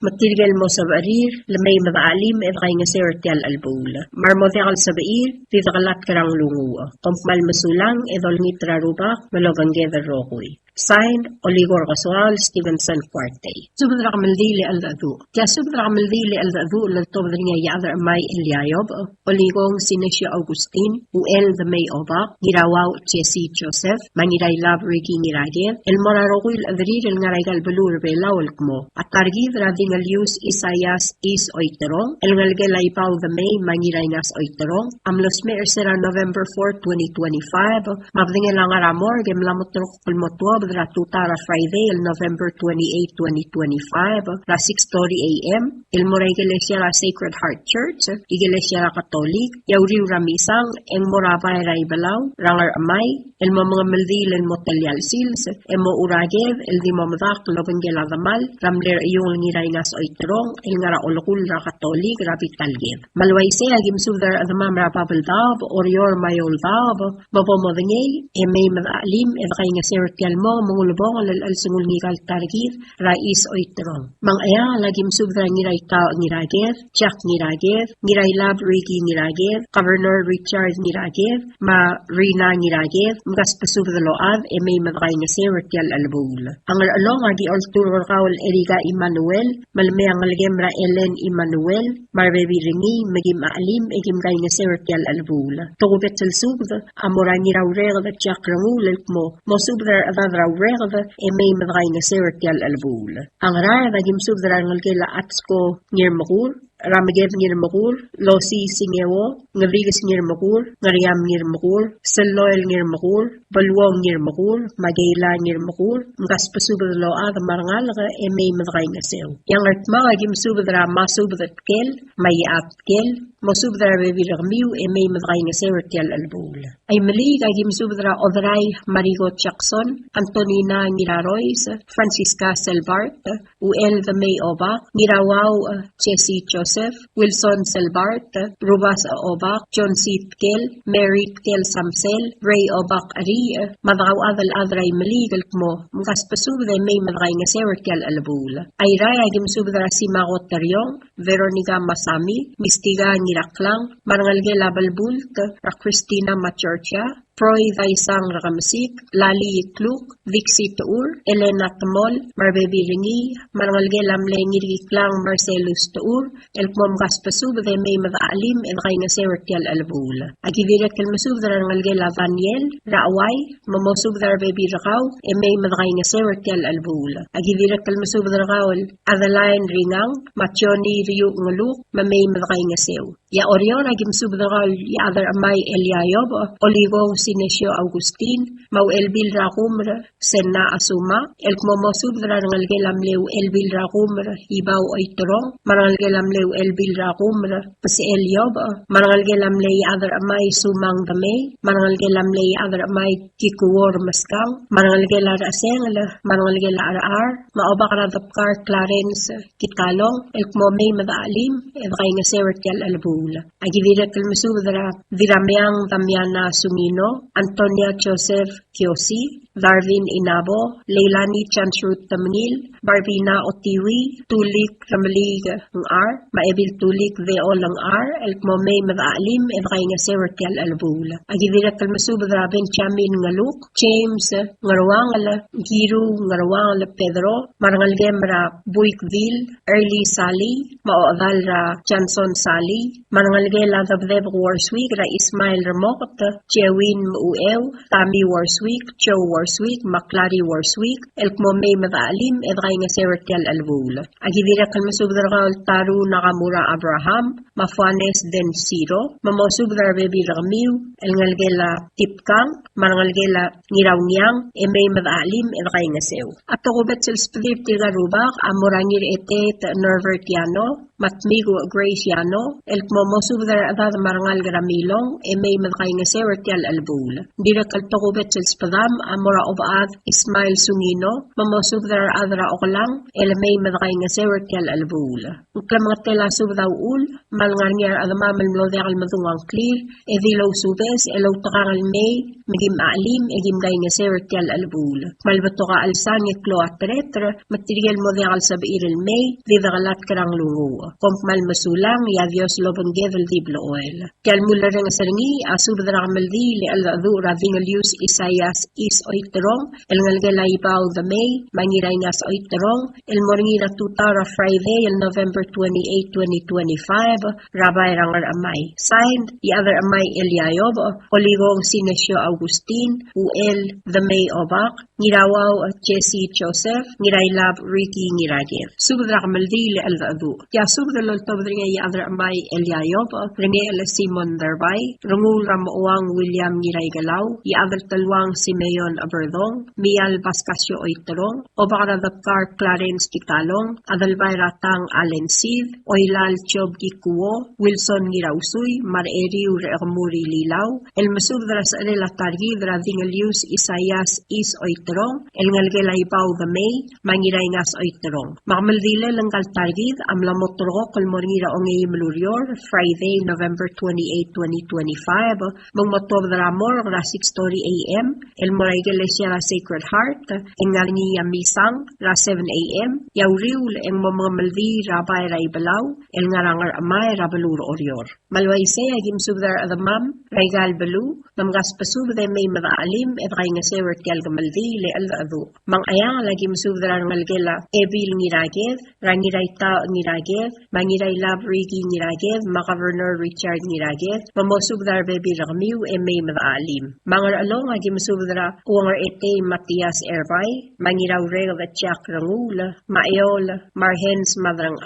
matirgal mo sa barir, lamay madaalim, edkay nga sertial albul. Marmotekal sa bair, titakalat karang lungu. Kompmal masulang, edol ngitra rubak, malogang gather rokoy. Signed, Oligor Gaswal, Stevenson Cuarte. Subdra kamaldili al-dadu. Kaya subdra kamaldili al-dadu, laltobdra nga yadar may ilyayob, Oligong Sinesio Augustin, UL the May Obak, Girawaw Chesi Joseph, Mangiray Lab Rigi Ngiragev, El Moraroquil Adrir El Ngaraygal Balur Belawal Kmo, at Targid Radingal Yus Isayas Is Oiterong, El Ngalgelay Pau the May, Mangiray Nas Oiterong, Amlos Mer Sera November 4, 2025, Mabdingelang Aramor, Gemlamotrok Kulmotwob, Tutara Friday, el November 28, 2025, la 6:30 a.m. El Moray Iglesia la Sacred Heart Church, Iglesia la Katolik, Yauriw Ramisang, en Morabay Raibalaw, Rangar Amay, el mga Maldil en Motalyal Sils, el Mo Uragev, el di Momadak, Lobengela Damal, Ramler Yung Niraynas Oitrong, el Ngara Olokul la Katolik, Rapit Kalgev. Malwayse, agim sudar adamam Rapabaldab, Orior Mayoldab, Babomodengay, May Madalim, Edkay nga Sertial Mo, mangulbong al sungul ngigal targir rais oitrong. Mang aya lagim subdra ngiray ka ngiragev, Jack ngiragev, ngiray lab Ricky ngiragev, Governor Richard ngiragev, ma Rina ngiragev, mga pasubdra load, may madkay nga sertial albul. Ang along agi altur kawal Erika Emmanuel, malme ang algemra Ellen Emmanuel, marbebi ringi, magim alim, egim kay nga sertial albul. Tugubet sal subdra, amora ngiraw rega Jack rangulel mo, mo subdra adadra rawreda may madray nga sertial albul. Ang raya nagim subdra ngalgela atsko ngir makur, Ramagev ngir magur, Losi singewo, Ngavigas ngir magur, Ngariam ngir magur, Seloil ngir magur, Balwong ngir magur, Magela ngir magur, Ngaspasubad loa the Marangalaga, Eme Madrai Nasew. Young at Magim Subadra Masubadat Kel, Mayat Kel, Mosubdra Viviramiu, Eme Madrai Nasew Tel Albul. I Malig, I give Subadra Odrai, Marigo Jackson, Antonina Mirarois, Francisca Selbart, Uel the May Oba, Mirawau, Jesse Joseph, Wilson Selbart, Rubas Obak, John C. Pkel, Mary Pkel Samsel, Ray Obak Ari, Madraw Adal Adray Maligal Mo, Mgaspasub the May Madray Naserkel Albul. Ayray Agim Subdra Simagot Taryong, Veronica Masami, Mistiga Niraklang, Marangalgela Balbult, Christina Machorcha, Proy Vaisang Rakamsik, Lali Kluk, Vixi Tour, Elena Tamol, Marbebi Ringi, Marangalgelam Lengiri Klang Marcelus Tour, El Mom Gaspasub, the May of Alim, and Raina Sertial Albul. Agivira Kelmasub, the Rangalgela Vaniel, Rawai, Momosub, the Baby Rau, and May of Raina Sertial Albul. Agivira Kelmasub, the Raul, Adeline Ringang, Machoni Riu Nguluk, Mamay of Raina Sew. Ya Orion, Agim Sub the Raul, Yadar Amai Eliayob, Olivo Sinesio Augustin, Mau Elbil Ragumra, Senna Asuma, El Momosub the Rangalgelam Leu Elbil Ragumra, Ibau Oitron, Marangalgelam Leu Elbil Ragumra, Pase Eliob, Marangalgelam Lei Other Amai Sumang the May, Marangalgelam Lei Other Amai Kikuor Maskang, Marangalgela Asengla, Marangalgela Ar, Maobakara the Car Clarence, Kitalong, El Momay Madalim, and Raina Sertial Albula. Agivira Kelmasubra, Virameang Damiana Sumino, Antonia Joseph Kiosi, Darwin Inabo, Leilani Chansrut Tamnil, Barbina Otiwi, Tulik Ramalig R, Maebil Tulik Veo Lang R, El Momay Madalim, and Raina Sertial Albula. Agivira Kelmasubra Benjamin Ngaluk, James Ngarwangala, Giru Ngarwangala Pedro, Marangalgemra Buikville, Early Sally, Maovalra Johnson Sally, Marangalgela Dabdeb Warsweek, Ra Ismail Ramokot, Chewin Uew, Tami Warsweek, Joe Warsweek, Maklari Warsweek, El Momay Madalim, Edrainga Sertial Albul. Agivira Kalmasubdra Taru Nakamura Abraham, Mafuanes Den Siro, Mamosubdra Baby Ramiu, El Ngalgela Tipkang, Marangalgela Nirauniang, Emay Madalim, Edrainga Sew. Atokobet Silspdip Tigarubak, Amorangir Etet Nervertiano, Matmigo Graciano, El Momosubdra Adad Marangal Gramilong, Emay Madainga Sertial Albul. Dira Kaltokobet Silspadam, Amora Obad, Ismail Sungino, Mamosubdra Adra Oklang, El May Madainga Sertial Albul. Uklamatela Subdaul, Malngarnier Adamamal Mlodel Madungang Clear, Evilo Subes, Elo Tarangal May, Megim Alim, Egim Gainga Sertial Albul. Malbatoka Alsang Eklo Atretra, Material Model Sabir El May, Vivalat Karang Lungu. Kompmal Masulang, Yavios Lobon Gevel Diblo Oil. Kalmularang Serni, Asubdra Maldi, Aldura Vingalius Isaias Is Oiterong, El Ngalgela Ibao the May, Mangirainas Oiterong, El Morngira Tutara Friday, El November 28, 2025, Rabbi Rangar Amay. Signed, the other Amay Eliayob, Oligong Sinesio Augustin, Uel the May Obak, Nirawaw Jesse Joseph, Nirailab Ricky Niragev. Subdra Maldi, Alvadu. Subdra Loltobringa Yadra Amay Eliayob, Rene El Simon Darbay, Rungul Ramuang William Niraigalaw, Yadr Talwang Simeon Aberdong, Mial Bascasio Oiterong, Obara the Car Clarence Kitalong, Adalbay Ratang Allen Sid, Oilal Chob Gikuo, Wilson Nirausui, Mareriu Reamuri Lilaw, El Masubdra Sarela Targidra Vingalius Isaias Is Oiterong, El Ngalgela Ibao the May, Mangiraingas Oiterong. Mamaldile Langal Targid, Amlamot Rok, El Mornira Ongay Melurior, Friday, November 28, 2025, Mongmotob the Ramor, 6:30 a.m., El Moraigalesia Sacred Heart, Engalni Yamisang, 7 a.m., Yauriul, En Momamaldi, Rabbi Raibalaw, El Ngarangar Amay, Rabalur Orior. Malwaise, Agim Subdar Adamam, Raigal Balu, Namgas Pasub, the May Madalim, Edrainga Sewer Tialgamaldi, le al-adu. Mang ayang lagi masubdra ngalgela ebil ngiragev, rangiraita ngiragev, mangiray labrigi ngiragev, ma-Governor Richard ngiragev, mamosubdra bebi ragmiw may madaalim. Mangar along lagi masubdra uangar ete Matias Erbay, mangiraw reg at Jack Rangula, maayol, marhens madrang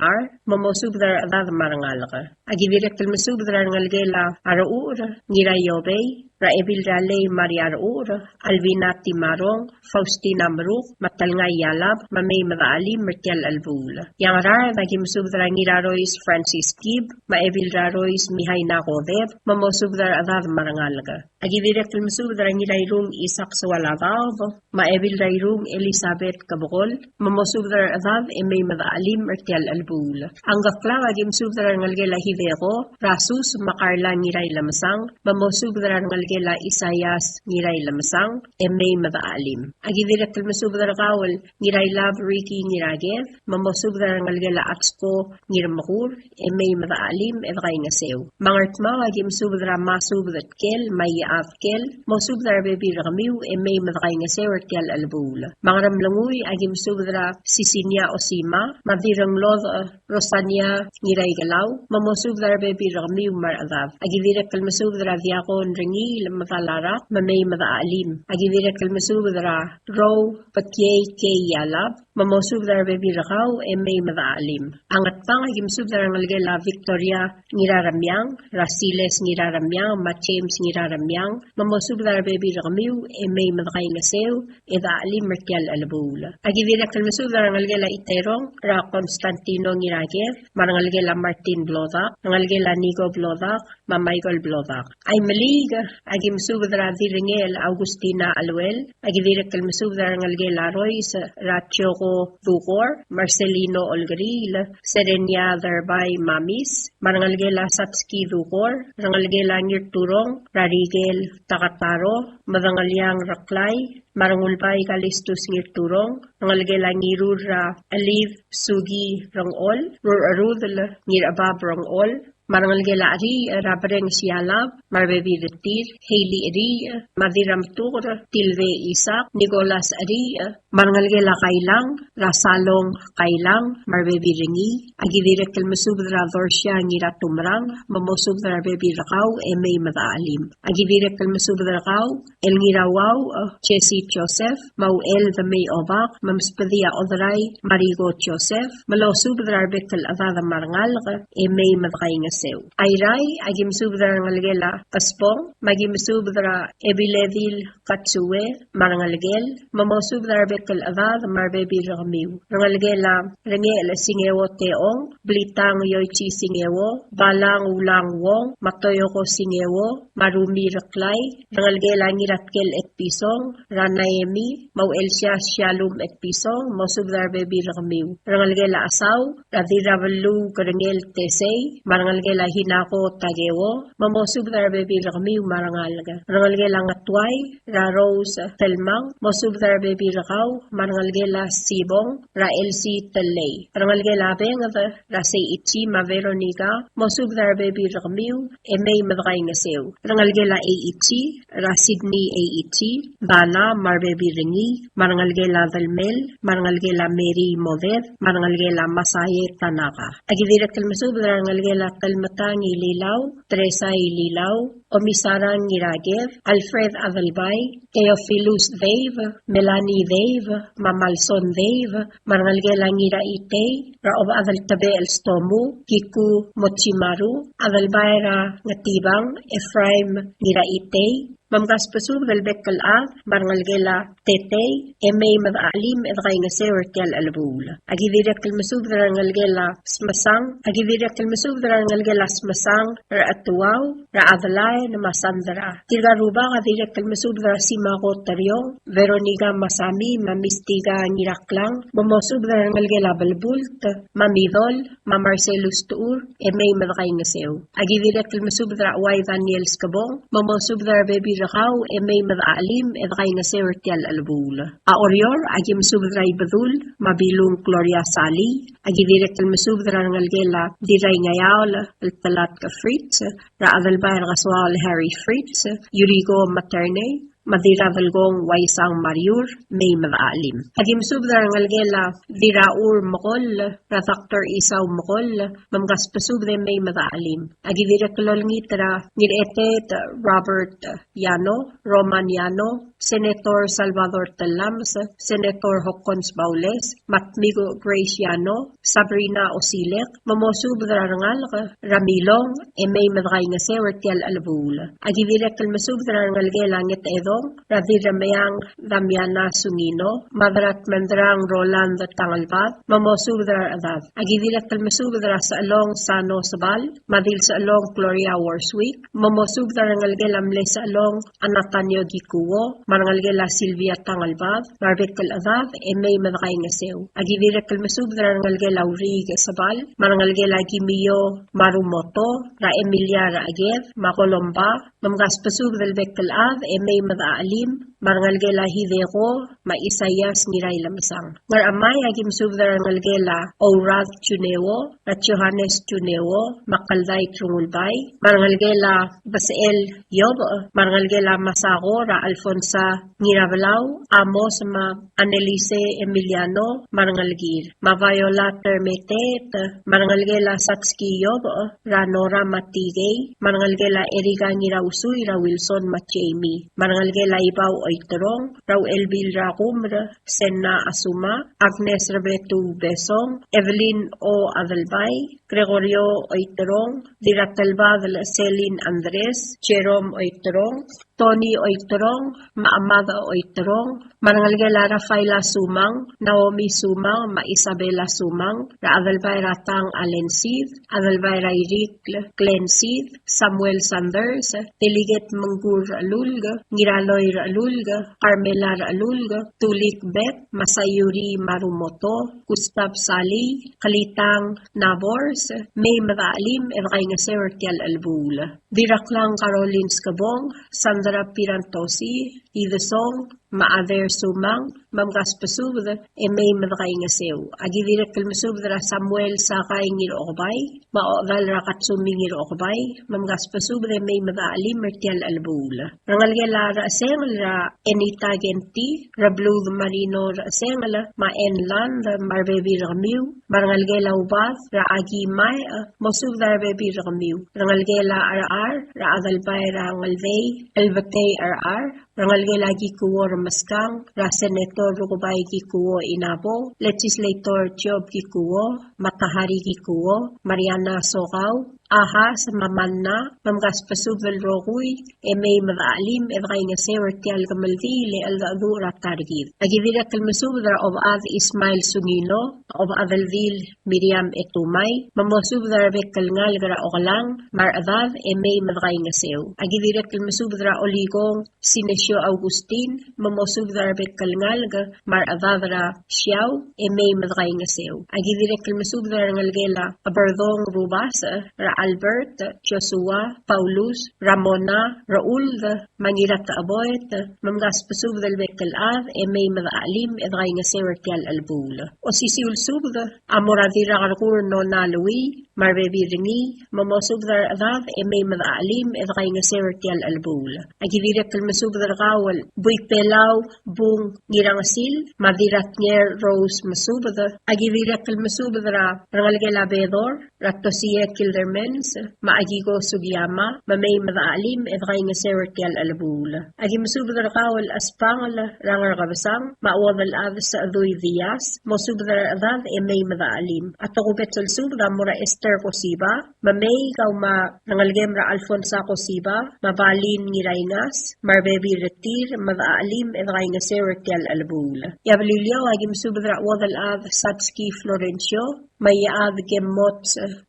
mamosubdra adad marangalaka. Agi direktal masubdra ngalgela araur, ngirayobay, Raebil Rale Mariar Ur, Alvinati Marong, Faustina Maruk, Matalngay Yalab, Mamay Madaali, Mertial Albul. Yang rar, naging subdra ngirarois Francis Gibb, Maebil Rarois Mihay Nakodev, Mamosubdra Adad Marangalaga. Agidirek Masubdra ngirayrung Isak Sawalagav, Maebil Rayrung Elizabeth Kabogol, Mamosubdra Adad, Emay Madaali, Mertial Albul. Angakla, naging subdra ngalgela Hivero, Rasus, Makarla Ngiray Lamasang, Mamosubdra ngalgela Isayas ngiray lamasang may madaalim. Agidirek masubdar kawal ngiray lab Ricky ngiragev mamosubdar ngalgala atsko ngirmakur may madaalim evray ngasew. Mangartma agim subdra masubdat kel mayaaf kel mosubdar bebi ramiw may madray ngasew ertial albula. Mangaramlanguy agim subdra Sisinya Osima madirang lod Rosania ngiray galaw mamosubdar bebi ramiw maradav. Agidirek masubdra diakon ringi Matalara, Mamay Madaalim. Agidirek Masubdra, Row, Pakyay, Kay Yalab, Mamosubdra Baby Rakaw, May Madaalim. Angat pang agim subdra ngalgela Victoria Ngiraramyang, Rasiles Ngiraramyang, James Ngiraramyang, Mamosubdra Baby Ramiw, May Madakay Ngasew, Edaalim Mertial Albula. Agidirek Masubdra ngalgela Iterong, Ra Constantino Ngiragev, Marangalgela Martin Blodak, Ngalgela Nigo Blodak, Mamaygol Blodak. Ay maliga, agim subdra Viringel Augustina Aluel, agidirek masubdra ngalgela Royce Ratchoko Dukor, Marcelino Olgril, Serenia Thereby Mamis, Marangalgela Satski Dukor, Rangalgela Ngirturong, Rarigel Takataro, Madangalyang Raklay, Marangulbay Kalistus Ngirturong, Rangalgela Ngirura Aliv Sugi Rangol, Rur Arudel Ngirabab Rangol, Marangalgela Ari, Rabreng Sialab, Marbebi Retir, Hailey Ari, Madiram Tur, Tilve Isak, Nicolas Ari, Marangalgela Kailang, Rasalong Kailang, Marbebi Ringi, Agidirek Masubdra Dorsya Ngiratumrang, Mamosubdra Bebi Rakaw, May Madaalim. Agidirek Masubdra Rakaw, El Ngirawaw, Chesi Joseph, Mauel the May Obak, Mamspadia Odray, Marigo Joseph, Malosubdra Bekel Avada Marangalga, May Madkaingas. Ayray, agim subdra ngalgela Paspong, magim subdra Ebilevil Katsue, Marangalgel, Mamosubdra Bekel Avad, Marbebi Ramiw, Rangalgela, Rengel Singewo Teong, Blitang Yoichi Singewo, Balang Ulang Wong, Matoyoko Singewo, Marumi Raklay, Rangalgela Ngiratkel et Pisong, Ranaemi, Mauelsya Shalom et Pisong, Mosubdra Bebi Ramiw, Rangalgela Asaw, Radirabalu Karengel Tesey, Marangalgela Hinako Tagewo, Mamosubdar Baby Ramiw Marangalga, Rangalgela Ngatway, Ra Rose Telmang, Mosubdar Baby Rakaw, Marangalgela Sibong, Ra Elsie Telay, Rangalgela Bengava, Ra Seichi Ma Veronica, Mosubdar Baby Ramiw, May Madray Ngasew, Rangalgela Eichi, Ra Sydney Eichi, Bana Marbebi Ringi, Marangalgela Velmel, Marangalgela Mary Mover, Marangalgela Masaye Tanaka. Agidirek Masubdar Rangalgela Matangi Lilaw, Teresa Lilaw, Omisarang Ngiragev, Alfred Adelbay, Theophilus Dave, Melanie Dave, Mamalson Dave, Marangalgela Ngira Ite, Raob Adeltabe El Stomu, Kiku Mochimaru, Adelbayra Ngatibang, Ephraim Ngira Ite, Mamgas pasub del Bekal Ad, Marangalgela Tete, May Madaalim Edray Ngasew Ertial Albula. Agidirek Masub Rangalgela Smasang, Agidirek Masub Rangalgela Smasang, Raatuaw, Raadalay na Masandra. Tirgaruba Agidirek Masub Simako Taryong, Veronica Masami, Mamistiga Ngiraklang, Mamosub Rangalgela Balbult, Mamidol, Mamarcelus Tuur, May Madray Ngasew. Agidirek Masub Way Daniel Skabong, Mamosub Baby Rakaw, May Madaalim, Edray Ngasew Ertial Albula. Aorior, Agim Subdray Badul, Mabilung Gloria Sali, Agidirek Masubdra Ngalgela, Diray Ngayaw, Talat Ka Fritz, Raadalbay Raswal Harry Fritz, Yurigo Materne, madiravalgong waisang mariur may madaalim. Agim subdar ngalgela diraur mokol rataktor isaw mokol mamgas pasubde may madaalim. Agi direklol ngitra ngiretet Robert Yano, Roman Yano, Senator Salvador Talams, Senator Hocons Baules, Matmigo Grace Yano, Sabrina Osilek, mamosubdar ngal Ramilong may madagay nga sewertial alabul. Agi direkl masubdar ngalgela ngit edong radiramayang Damiana Sungino, Madrat Mandrang Roland Tangalbat, mamosubdar adad. Agi direkl masubdar sa along Sano Sabal, madil sa along Gloria Warswick, mamosubdar ngalgela mle sa along Anatanyo Gikuwo, marangalgela Silvia Tangalbat, Marbekal adad may madagay nga sew. Agi direkl masubdar ngalgela Urig Sabal, marangalgela Gimiyo Marumoto, Ra Emilia Ra Aged, Makolomba, mamgas pasubdal bekal ad may madaalim, marangalgela Hideko, Maisayas Niray Lamsang. Ngar amay agim subdar ngalgela Orat Chunewo, Ra Johannes Chunewo, Makalday Trungulbay, marangalgela Basel Yob, marangalgela Masago, Ra Alfonsa Ngirabalao, Amos Ma Annelise Emiliano, marangalgir, Mavayola Termetet, marangalgela Sakski Yob, Ra Nora Matigay, marangalgela Erika Ngirausuy, Ra Wilson Machemi, marangalgela Ibaw Oitrong, Raw Elbil Rakumra, Senna Asuma, Agnes Rebetu Besong, Evelyn O. Adalbay, Gregorio Oitrong, Diratalbad Celine Andres, Jerome Oitrong, Tony Oitrong, Maamada Oitrong, marangalgela Rafaela Sumang, Naomi Sumang, Isabela Sumang, Ra Adalbay Ratang Alensid, Adalbay Rairik Clensid, Samuel Sanders, Tiliget Manggur Alulga, Ngiraloy Alulga, Carmela Alulga, Tulik Bet, Masayuri Marumoto, Gustav Sali, Kalitang Nabors, May Madaalim, Evray nga Sertial Albula. Diraklang Caroline Skabong, Sandra Pirantosi, Idesong, Maader Sumang, Mamgas Pasubd, May Madakay nga Sew. Agi direkal masubd ra Samuel Sakay ngir Okbay, Maodal Rakatsumi ngir Okbay, Mamgas Pasubd, May Madaalim, Mertial Albula. Rangalgela ra Sengel ra Enita Genti, Rablud Marino ra Sengel, Maenland, Marbebi Ramiu, Marangalgela Ubaz, ra Agi May, Mosubd ra Bebi Ramiu. Rangalgela RR, ra Adalbay ra Ngalvey, Elvatay RR, Rangalgela Gikuwo Ramaskang, ra Senator Rukubay Gikuwo Inabo, Legislator Job Gikuwo, Matahari Gikuwo, Mariana Sokaw, Aha sa Mamanna, Mamgas Pasubel Rokuy, May Madaalim, Evray nga Sewertial Gamaldi, Leal Adura Targid. Agidirak Kalmasubdra of Ad Ismail Sungino, of Adalvil Miriam Etumay, Mamosubdra Bekalngal Gara Okalang, Mar Adad, May Madray nga Sew. Agidirak Kalmasubdra Oligong, Sinesio Augustin, Mamosubdra Bekalngal, Mar Adadra Xiao, May Madray nga Sew. Agidirak Kalmasubdra Ngalgela, Abardong Rubasa, Ra Albert, Joshua, Paulus, Ramona, Raul, Mangirat Aboyt, Mamgas Pasubdal Bekalad, May Madaalim, Edray nga Sewertial Albul. O Sisiul Subd, Amoradira Karkur no Nalui, Marbebi Ringi, Mamosubdar Adad, May Madaalim, Edray nga Sewertial Albul. Agidirak Kalmasubdar Kawal, Buik Pelaw, Bung Ngirangasil, Madirat Nyer Rose Masubd, Agidirak Kalmasubdara, Rangalgela Bedor, Ratosiya Kildermen, Maagigo Sugiyama, Mamay Madaalim, Evray nga Sewertial Albul. Agi masubdar Kawal Aspangal, Rangar Kabasang, Maawadal Ad sa Adoy Diaz, Mosubdar Adad, May Madaalim. At ako betul subda mura Esther Kosiba, Mamay Kauma, Rangalgemra Alfonsa Kosiba, Mabalin Ngirainas, Marbebi Retir, Madaalim, Evray nga Sewertial Albul. Yabalilyo, agi masubdar Awadal Ad Satski Florencio, Mayaad Gemot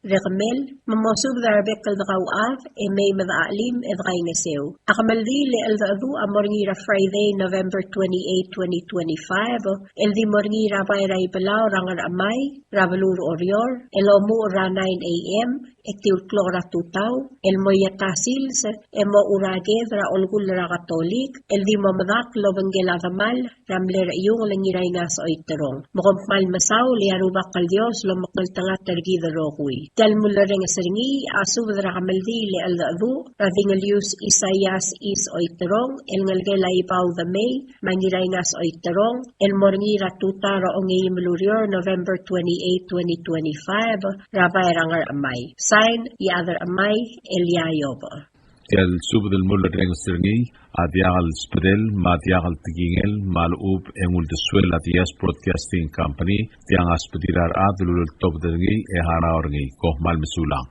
Rekmel, Mamosubdar Bekal Dakawaad, May Madaalim, Evray nga Sew. Akamaldi leal daadu amorngira Friday, November 28, 2025, Eldi morngira Bayray Palao, Rangar Amay, Rabalur Orior, Elomu Rana a.m. Ektiul klora tutaw, el moyata sils, emo urage dra olgul ra katolik, el di mamadak lobengela damal, ramler yung langiray nga sa oiterong. Mokompal masaw, liarubak kal Dios, lomakal tanga tergi darokui. Tal mulareng seringi, asu dra kamaldi li aldadu, radingalius Isayas is oiterong, el ngalgela ipaw damay, mangiray nga sa oiterong, el morngi ratuta raongi melurior November 28, 2025, rabay rangar amay. Sign, other amay, Eliayoba. El subdel muller en sirngi, adiagal spedel, madiagal tigingel, malub en ul de suela dias broadcasting company, diang aspedirar adlul top dengi e hana orngi, koh mal mesulang.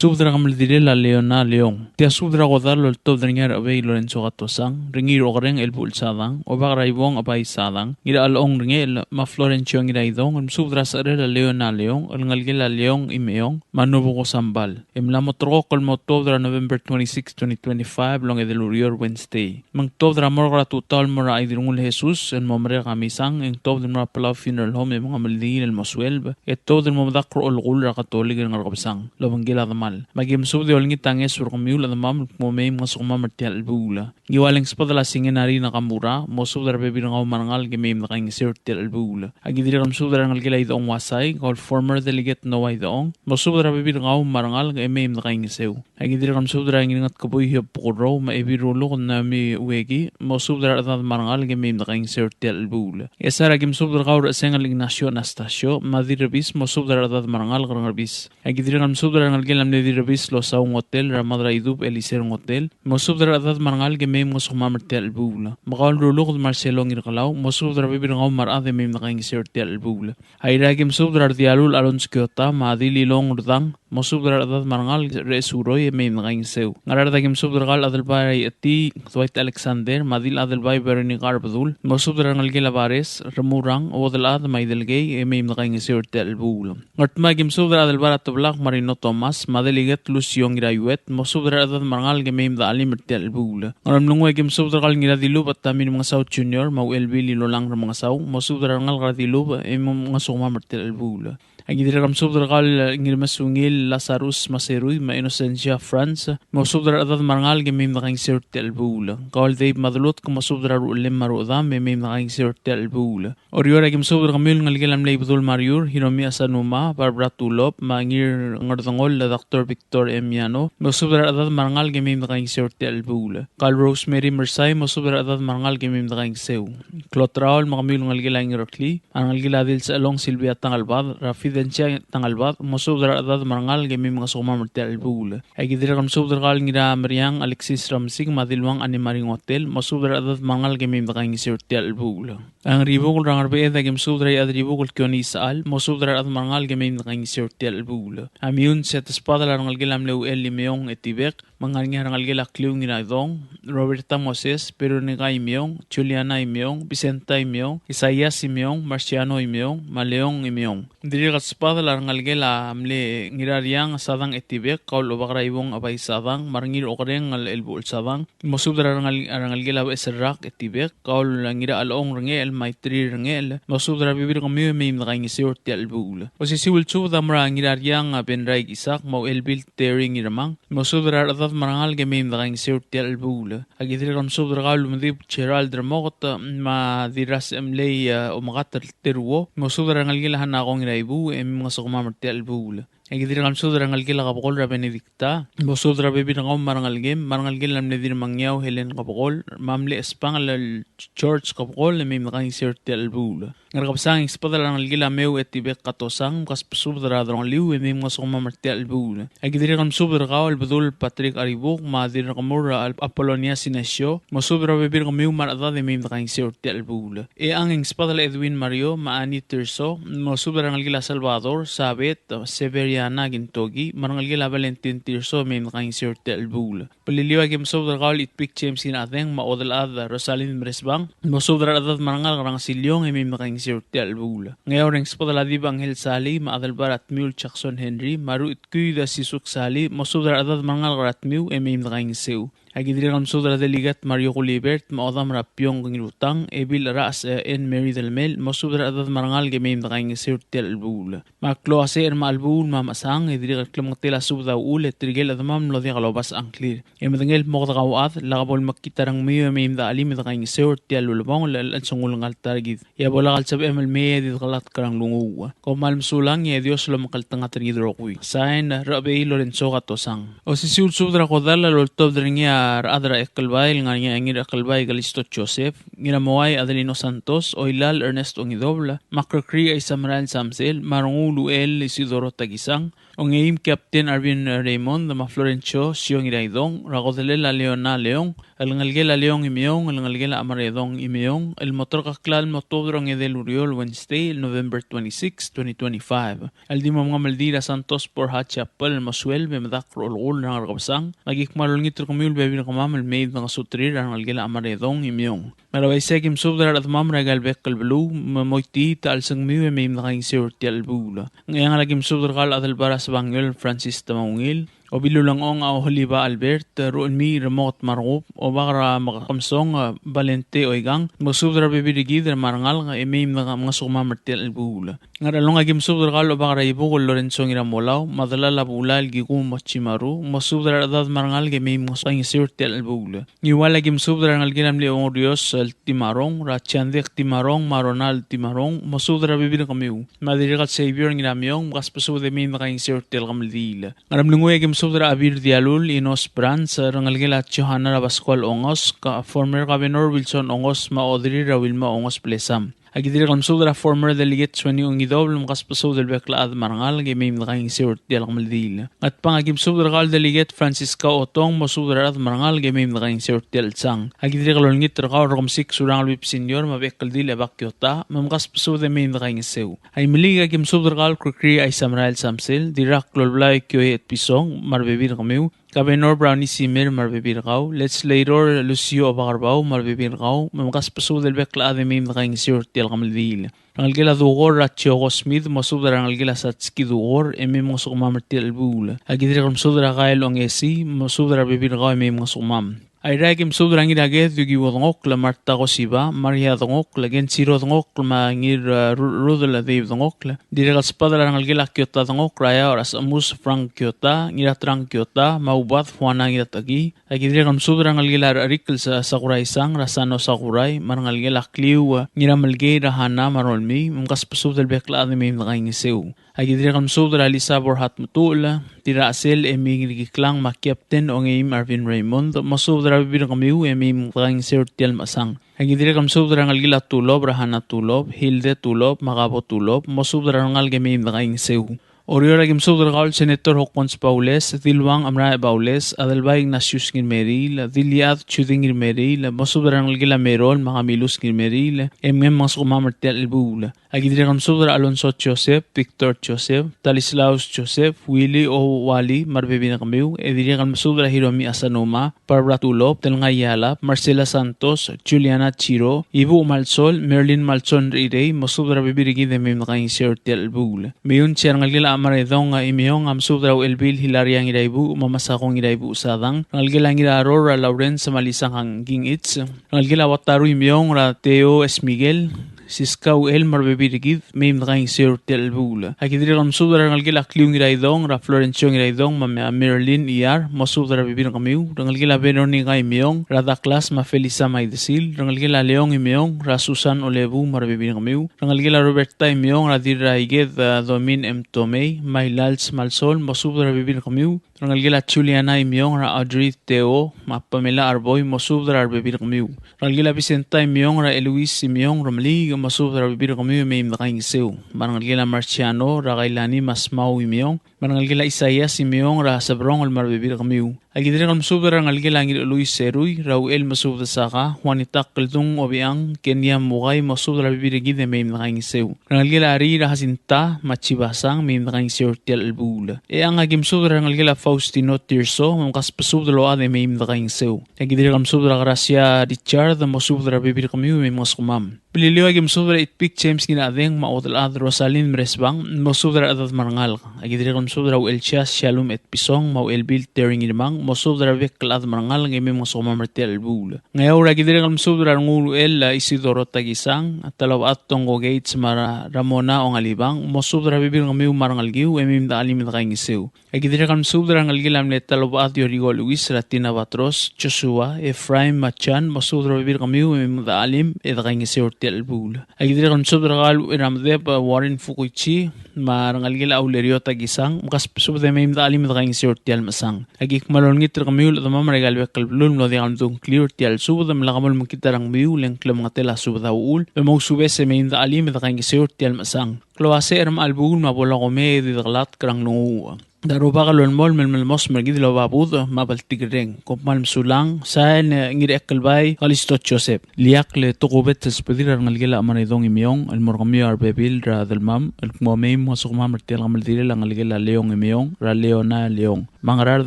Subdra kamaldile la leona leong. Tia subdra godalo el top dringar abay Lorenzo Gatosang, ringir ogreng el pulsadang, o bagraibong abay sadang, gira along ringel, ma Florencio ngiraidong, subdra sare la leona leong, el ngalgila leong imeong, manubo ko sambal. La motro kol motobdra November 26, 2025, long edelurior Wednesday. Mang tobdra morgra tutal mora idirungul Jesus, en momre kamisang, en tobdra mora Palau Funeral Home, en mga maldin el moswelb, et tobdra momadakro olgul ra katolik en ngarkabsang, lobangila damal. Magim subde olngi tange surkomiul at mam momay mga sukma martial albula. Giwaling spadala singin nari na kamura, mo subdar bebirang au marangal gemim na kaing sirtial albula. Agidiram subdar ngal gilay doong wasay, called former delegate Noay doong, mo subdar bebirang au marangal gemim na kaing sew. Agidiram subdar ang ingat kabuy hiyo pukuro, maibirulo kung nami uwegi, mo subdar atad marangal gemim na kaing sirtial albula. Esar agim subdar kaur asengal Ignacio Anastasio, madirabis mo subdar atad marangal karangarbis. Agidiram subdar ngal gilam di rabis lo sa un hotel ramadra idub eliser un hotel mosub dra adat marangal ge mem ngos khumar tel bula magal ruluk Marcelo ngirqalaw mosub dra bibir ngaw mar ade mem naqing ser tel bula hayra ge mosub dra dialul alons kyota madili long urdang mosub dra adat marangal resuroy mem naqing sew ngarar da ge mosub dra gal adal bay ati Dwight Alexander madil adal bay berni garbdul mosub dra ngal ge labares ramurang odal ad maidel ge mem naqing ser tel bula ngatma ge mosub dra adal barat blak Marino Thomas deligat Luciong Irayuet, mosubdra adat marangal gemim da alim mertel bula. Ngaram lungwe gem subdra kal ngira dilub at tamin mga South Junior, mau elbi lilolang ng mga saw, mosubdra ngal gratilub, mga suma mertel bula. Agidira kam subdra kal ngir masungil Lazarus Maseruy, ma Inocencia France, mosubdra adat marangal gemim da kaing sertel bula. Kal Dave Madulot, kum mosubdra rulim marudam, memim da kaing sertel bula. Oriora gem subdra kamil ngalgelam leibdul Mariur, Hiromi Asanuma, Barbara Tulop, mangir ngardangol la Dr. Victor Emiano, mosubdra adat marangal gemim da kaing sertel bula. Kal Rosemary Mersay, mosubdra adat marangal gemim da kaing sew. Clotraol makamil ngalgelang Rokli, ngalgeladil sa along Silvia Tangalbad, Rafi Densya Tangalbad, mosubdra adat marangal gemim mga sukma mertel bula. Agidira kam subdra kal ngira Mariang Alexis Ramsing, madilwang animaring hotel, mosubdra adat marangal gemim da kaing sertel bula. Ang ribukul rangarbe eda gem subdra ad ribukul kyoni saal, mosubdra adat marangal gemim da kaing sertel bula. Amiun set espada la rangal gelam leu el limeong etibek, mangal nga rangal gelak liu nginadong, Roberta Moses, Peronica Imiong, Juliana Imiong, Vicenta Imiong, Isaias Imiong, Marciano Imiong, Maleong Imiong. Diri espada la rangal gela amle ngirariang sadang etibek, kaul obakra ibong abay sadang, marangir okreng al elbul sadang, mosubdra rangal gela eserak etibek, kaul ngira along rangel, maitri rangel, mosubdra bibir kami mim nakaing isur ti albula. O si siwil subda mara ngirariang benray isak, mau elbil tering iramang, mosubdra adat marangal gemim nakaing isur ti albula. Agitri kam subdra kaul umdib Gerald Ramokot, ma diras emlay umakatar terwo, mosubdra rangal gela hanakong iraibu, mga sukma merti albula. Agitri kam subdra rangal gela kapokol ra Benedicta, mosubdra bibir ngaw marangal gel lam nedir mangyaw Helen kapokol, mamli espangal George kapokol, mim nakaing isur ti albula. Ngarkapsang ispadala ng gila meu etibek katosang kas subdra drong liu mim mga sukma merti albula. Agitri kam subdra kaw albudul Patrick Aribuk, madir kamura Apolonia Sinesio, mosubdra bibir kameu marada de mim nakaing isur ti albula. Ang ispadala Edwin Mario, maani Tirso, mosubdra ng gila Salvador, Sabet, Severiana Gintogi, marangal gila Valentin Tirso, mim nakaing isur ti albula. Paliliwa kim subdra kaw itpik James sinateng, maodal ad Rosalind Mresbang, mosubdra adat marangal karang silyong mim nakaing ti albula. Ngayon ring spadala di Banghel Sali, maadalbar at Mule Jackson Henry, maru itkuy da si Suk Sali, mosubdra adat marangal karat miu mim nakaing sew. Agidiri kam sudra deligat Mario Culibert maodam rapyong ngilutang ebil ras en Mary del Mel masudra adad marangal gemim dakaing sirtel albul. Maklo ase albul mamasang idiri klam tela subda ul trigel adamam lo dia kalobas angklir. Emdengel mogdaqawat lagabol makitarang miyo mim da alim dakaing sirtel ulbong lal sungul ngal targid. Ya bola kalsab emel me di kalat karang lungu. Komal msulang ya Dios lo makaltang atrigidrokui. Sain rabe Lorenzo katosang. O si subdra kodala lo top dringia adra ekalbay nga ngir ekalbay Galisto Joseph ngira moay Adelino Santos Oilal Ernesto Ngidobla Macrocree ay Samaral Samsel Marungulu El Isidoro Tagisang Ongeim Captain Arvin Raymond ma Florencio Siong Iraidong Ragodelela Leona Leong Alangalgela Leong Imiong Alangalgela Amaredong Imiong El motor kaklal motodrong edel Uriol Wednesday November 26, 2025 Aldimo mga Maldira Santos por Chapel Masuel Bemedak Rolol ng Argabsang Nagikmalol ngitro kumul kamam el maid ng sutrir ang algela amaredong imyong. Maraway segim subdar at mam regal bekal belu mamoyti tal sang miwe may nakaing sirti albula. Ngayang lagim subdar kal adal baras bangel Francis Tamangil o bilulang ong au holiba Albert ruon mi remote marup o bakara makakamsong Valente oigang masubdar bibirigid marangal nga imim nga mga sumamartil albula. Ngaralong agim subdar kal o bakara ibukol Lorenzo ngiramolaw madala labulal gigum machimaru masubdar adad marangal gemim nga suang sirti albula. Niwala agim subdar ang alginam leong Dios timarong rachandek timarong maronal timarong masubdar bibir kamiu madirikat savior ngiramyong makaspasude mim nakaing sirti algamaldila. Ngaramlungoy agim subdra Abir Dialul Inos Brands rangalgela Johanna Pascual Ongos ka former Governor Wilson Ongos maodri Rawilma Ongos Plesam. Agidiri kam subdra former delegate Swani Ongidobl makaspaso del bekla ad marangal gemim nakaing sirti algamaldila. At pangagim subdra kal delegate Francisca Otong masubdra ad marangal gemim nakaing sirti alsang. Agidiri kalolngit rakaw rakamsik surang lwip senior mabekal dil abakyota mamkaspaso de mim nakaing sew. Ay maliga agim subdra kal krikri ay Samrael Samsel dirak lolblay kyoy et pisong marbebir kamiw. Governor Brownie Simir marbibirgaw, Legislator Lucio Abagarbaw marbibirgaw, mamkaspaso del bekla ademim nakaing sirti algamaldila. Rangalgela dugor Ratio Smith masubdra rangalgela satski dugor emim mga sukumamarti albula. Agidiri kam subdra kail ongesi masubdra bibirgaw emim mga sukumam. Ay ragim subdra ngiraget yugi wadngok la Marta Gosiba, Maria dngok la Gensiro dngok la ngir Rudel Dave dngok la. Diragal spadra rangalgela Kyota dngok raya oras amus Frank Kyota, ngiratrang Kyota, maubat Juana ngiratagi. Agidiri kam subdra rangalgela Rikl sa Sakuray sang Rasano Sakuray, marangalgela Kliw ngiramalgay rahana marolmi, mungkaspasub del bekla ademim nakaing sew. Agidiri kam subdra Lisa Borhat Mutula, tira asel eming rigiklang makyapten o ngayim Arvin Raymond, masubdra bibir kamiu emim nakaing sirti almasang. Agidiri kam subdra ngalgila tulob, rahana tulob, hilde tulob, makabo tulob, masubdra ngalgemim nakaing sew. Orior agim subdra kal Senator Hokpons Paules, Dilwang Amra Paules, Adalba Ignatius Ngirmeril, Diliad Chuding Ngirmeril, masubdra ngalgila Merol, Makamilus Ngirmeril, emem masukumamartel albula. Agidiri kam subdra Alonso Joseph, Victor Joseph, Talislaus Joseph, Willie O. Wali, marbibina kamiu, ediri kam subdra Hiromi Asanoma, Barbara Tulop, Telngayala, Marcela Santos, Juliana Chiro, Ibu Malsol, Merlin Malson Rirey, masubdra bibirigi de mem nakaing sirti albula. Mayun siya ngalgila amaredong imiyong am subdra Elbil Hilaria ngiraibu, mamasakong ngiraibu usadang, ngalgila ngira Aurora Lawrence Malisang hanging its, ngalgila Wataru imiyong ra Teo S. Miguel, Siskaw el marbibirigid mim nakaing sirti albula. Agidiri kam subdra ngalgila Kliw ngiraidong ra Florencio ngiraidong ma Merlin Iyar, masubdra bibir kamiu, ngalgila Benoni nga imiyong ra Daklas ma Felisa Maidesil, ngalgila Leong imiyong ra Susan Olebu marbibir kamiu, ngalgila Roberta imiyong ra Dira Iged Domin M. Tomei, Mailals Malsol, masubdra bibir kamiu, ngalgila Juliana imiyong ra Audrey Teo, ma Pamela Arboy, masubdra bibir kamiu, ngalgila Vicenta imiyong ra Eloise imiyong ramli, masubdra bibir kamiu may nakaing sew, ngalgila Marciano ra Kailani Masmau imiyong, ngalgila Isaias imiyong ra Sabrong al marbibir kamiu. Agidiri kam subdra ngalgila ngir Luis Seruy, Rauel masubdra saka, Juanita Kaldung Obiang, Kenya Mugay, masubdra bibirigid may nakaing sew. Ngalgila Ari ra Jacinta, Machibasang, may nakaing sirti albula. Ang agim subdra ngalgila Faustino Tirso, makaspasubdra load may nakaing sew. Agidiri kam subdra Gracia Richard, masubdra bibir kamiu may mga skumam. Pililiwa gim subra itpik James gina adeng maudal ad Rosalyn Mresbang mo subra adad marangal. Agidrigam subra u Elchas Shalom et Pisong mau elbil tering irmang mo subra vekal ad marangal ngemi mo somamertel bul. Ngayon agidrigam subra ngulu el Isidoro Tagisang at talaw at tongo gates mara Ramona ong alibang mo subra bibir ngemi marangal giu emim da alim da kaingisiu. Agidrigam subra ngalgilam le talaw at Yorigo Luis Ratina Batros Joshua Ephraim Machan mo subra bibir ngemi emim da alim da kaingisiu Bul. Agidrigam subra gal iramdeb Warren Fukuichi marangalgil aulerio tagisang mukas subde meim da alim da kaingisiu tial masang. Agik malongit ramiul da mamregal bekal blul no diam dung clear tial subda mlagamol mkitarang biu leng klem ngatela subda ul mo sube se meim da alim da kaingisiu tial masang. Kloase erm albul mabola gome di daglat krang nungu. Daruba kalon mol mos mergid lo babud mabaltigreng kopmal msulang saen ngir ekelbay alisto Joseph liak le tokobet spedir ngalgela amanidong imyong el morgamio arbebil ra delmam el momem mosukma mertel ngamaldire ngalgela leong imyong ra leona leong mangarar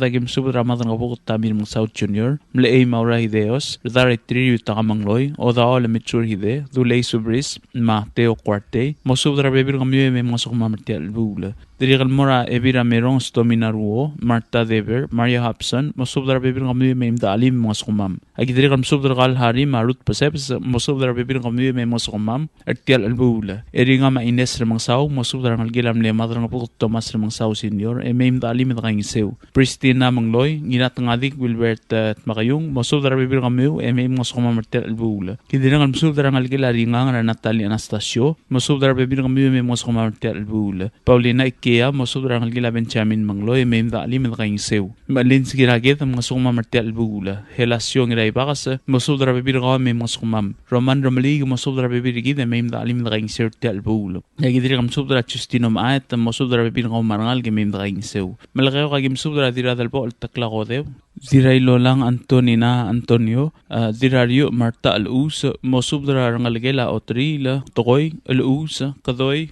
dagim sub ramadan ngabuk tamir mung South Junior mlei maura hideos dar triu tagamangloy oda ole mitur hide dulei subris ma teo quarte mosub rabebir ngamio me mosukma mertel bula Dirigal mora evira merong stominaruo Marta Dever Maria Hobson mosubdar bibir ngamni me imda alim mosqumam agidirigal mosubdar gal hari marut pasebs mosubdar bibir ngamni me mosqumam ertial albula eringa ma ines remangsaw mosubdar ngalgilam le madra ngapuk Thomas remangsaw senior me imda alim da ngiseu Pristina mangloy nginat ngadik Wilbert makayung mosubdar bibir ngamni me mosqumam ertial albula kidirigal mosubdar ngalgila ringang ra Natalia Anastasio mosubdar bibir ngamni me mosqumam ertial albula Paulina Kaya mosubra ngalgila Benjamin mangloy mem da alim da kaingsew malin sigiraget masuma martel bula helasyon ngiray bakas mosubra bibir gawa mem masumam Roman Romali mosubra bibir gid mem da alim da kaingsew tel bula yagidri mosubra Justino maat mosubra bibir gawa marangal ge mem da kaingsew malgayo ka mosubra dira dal bol takla godew diray lolang Antonio dirario Marta Alus mosubra ngalgela Otrila toy Alus kadoy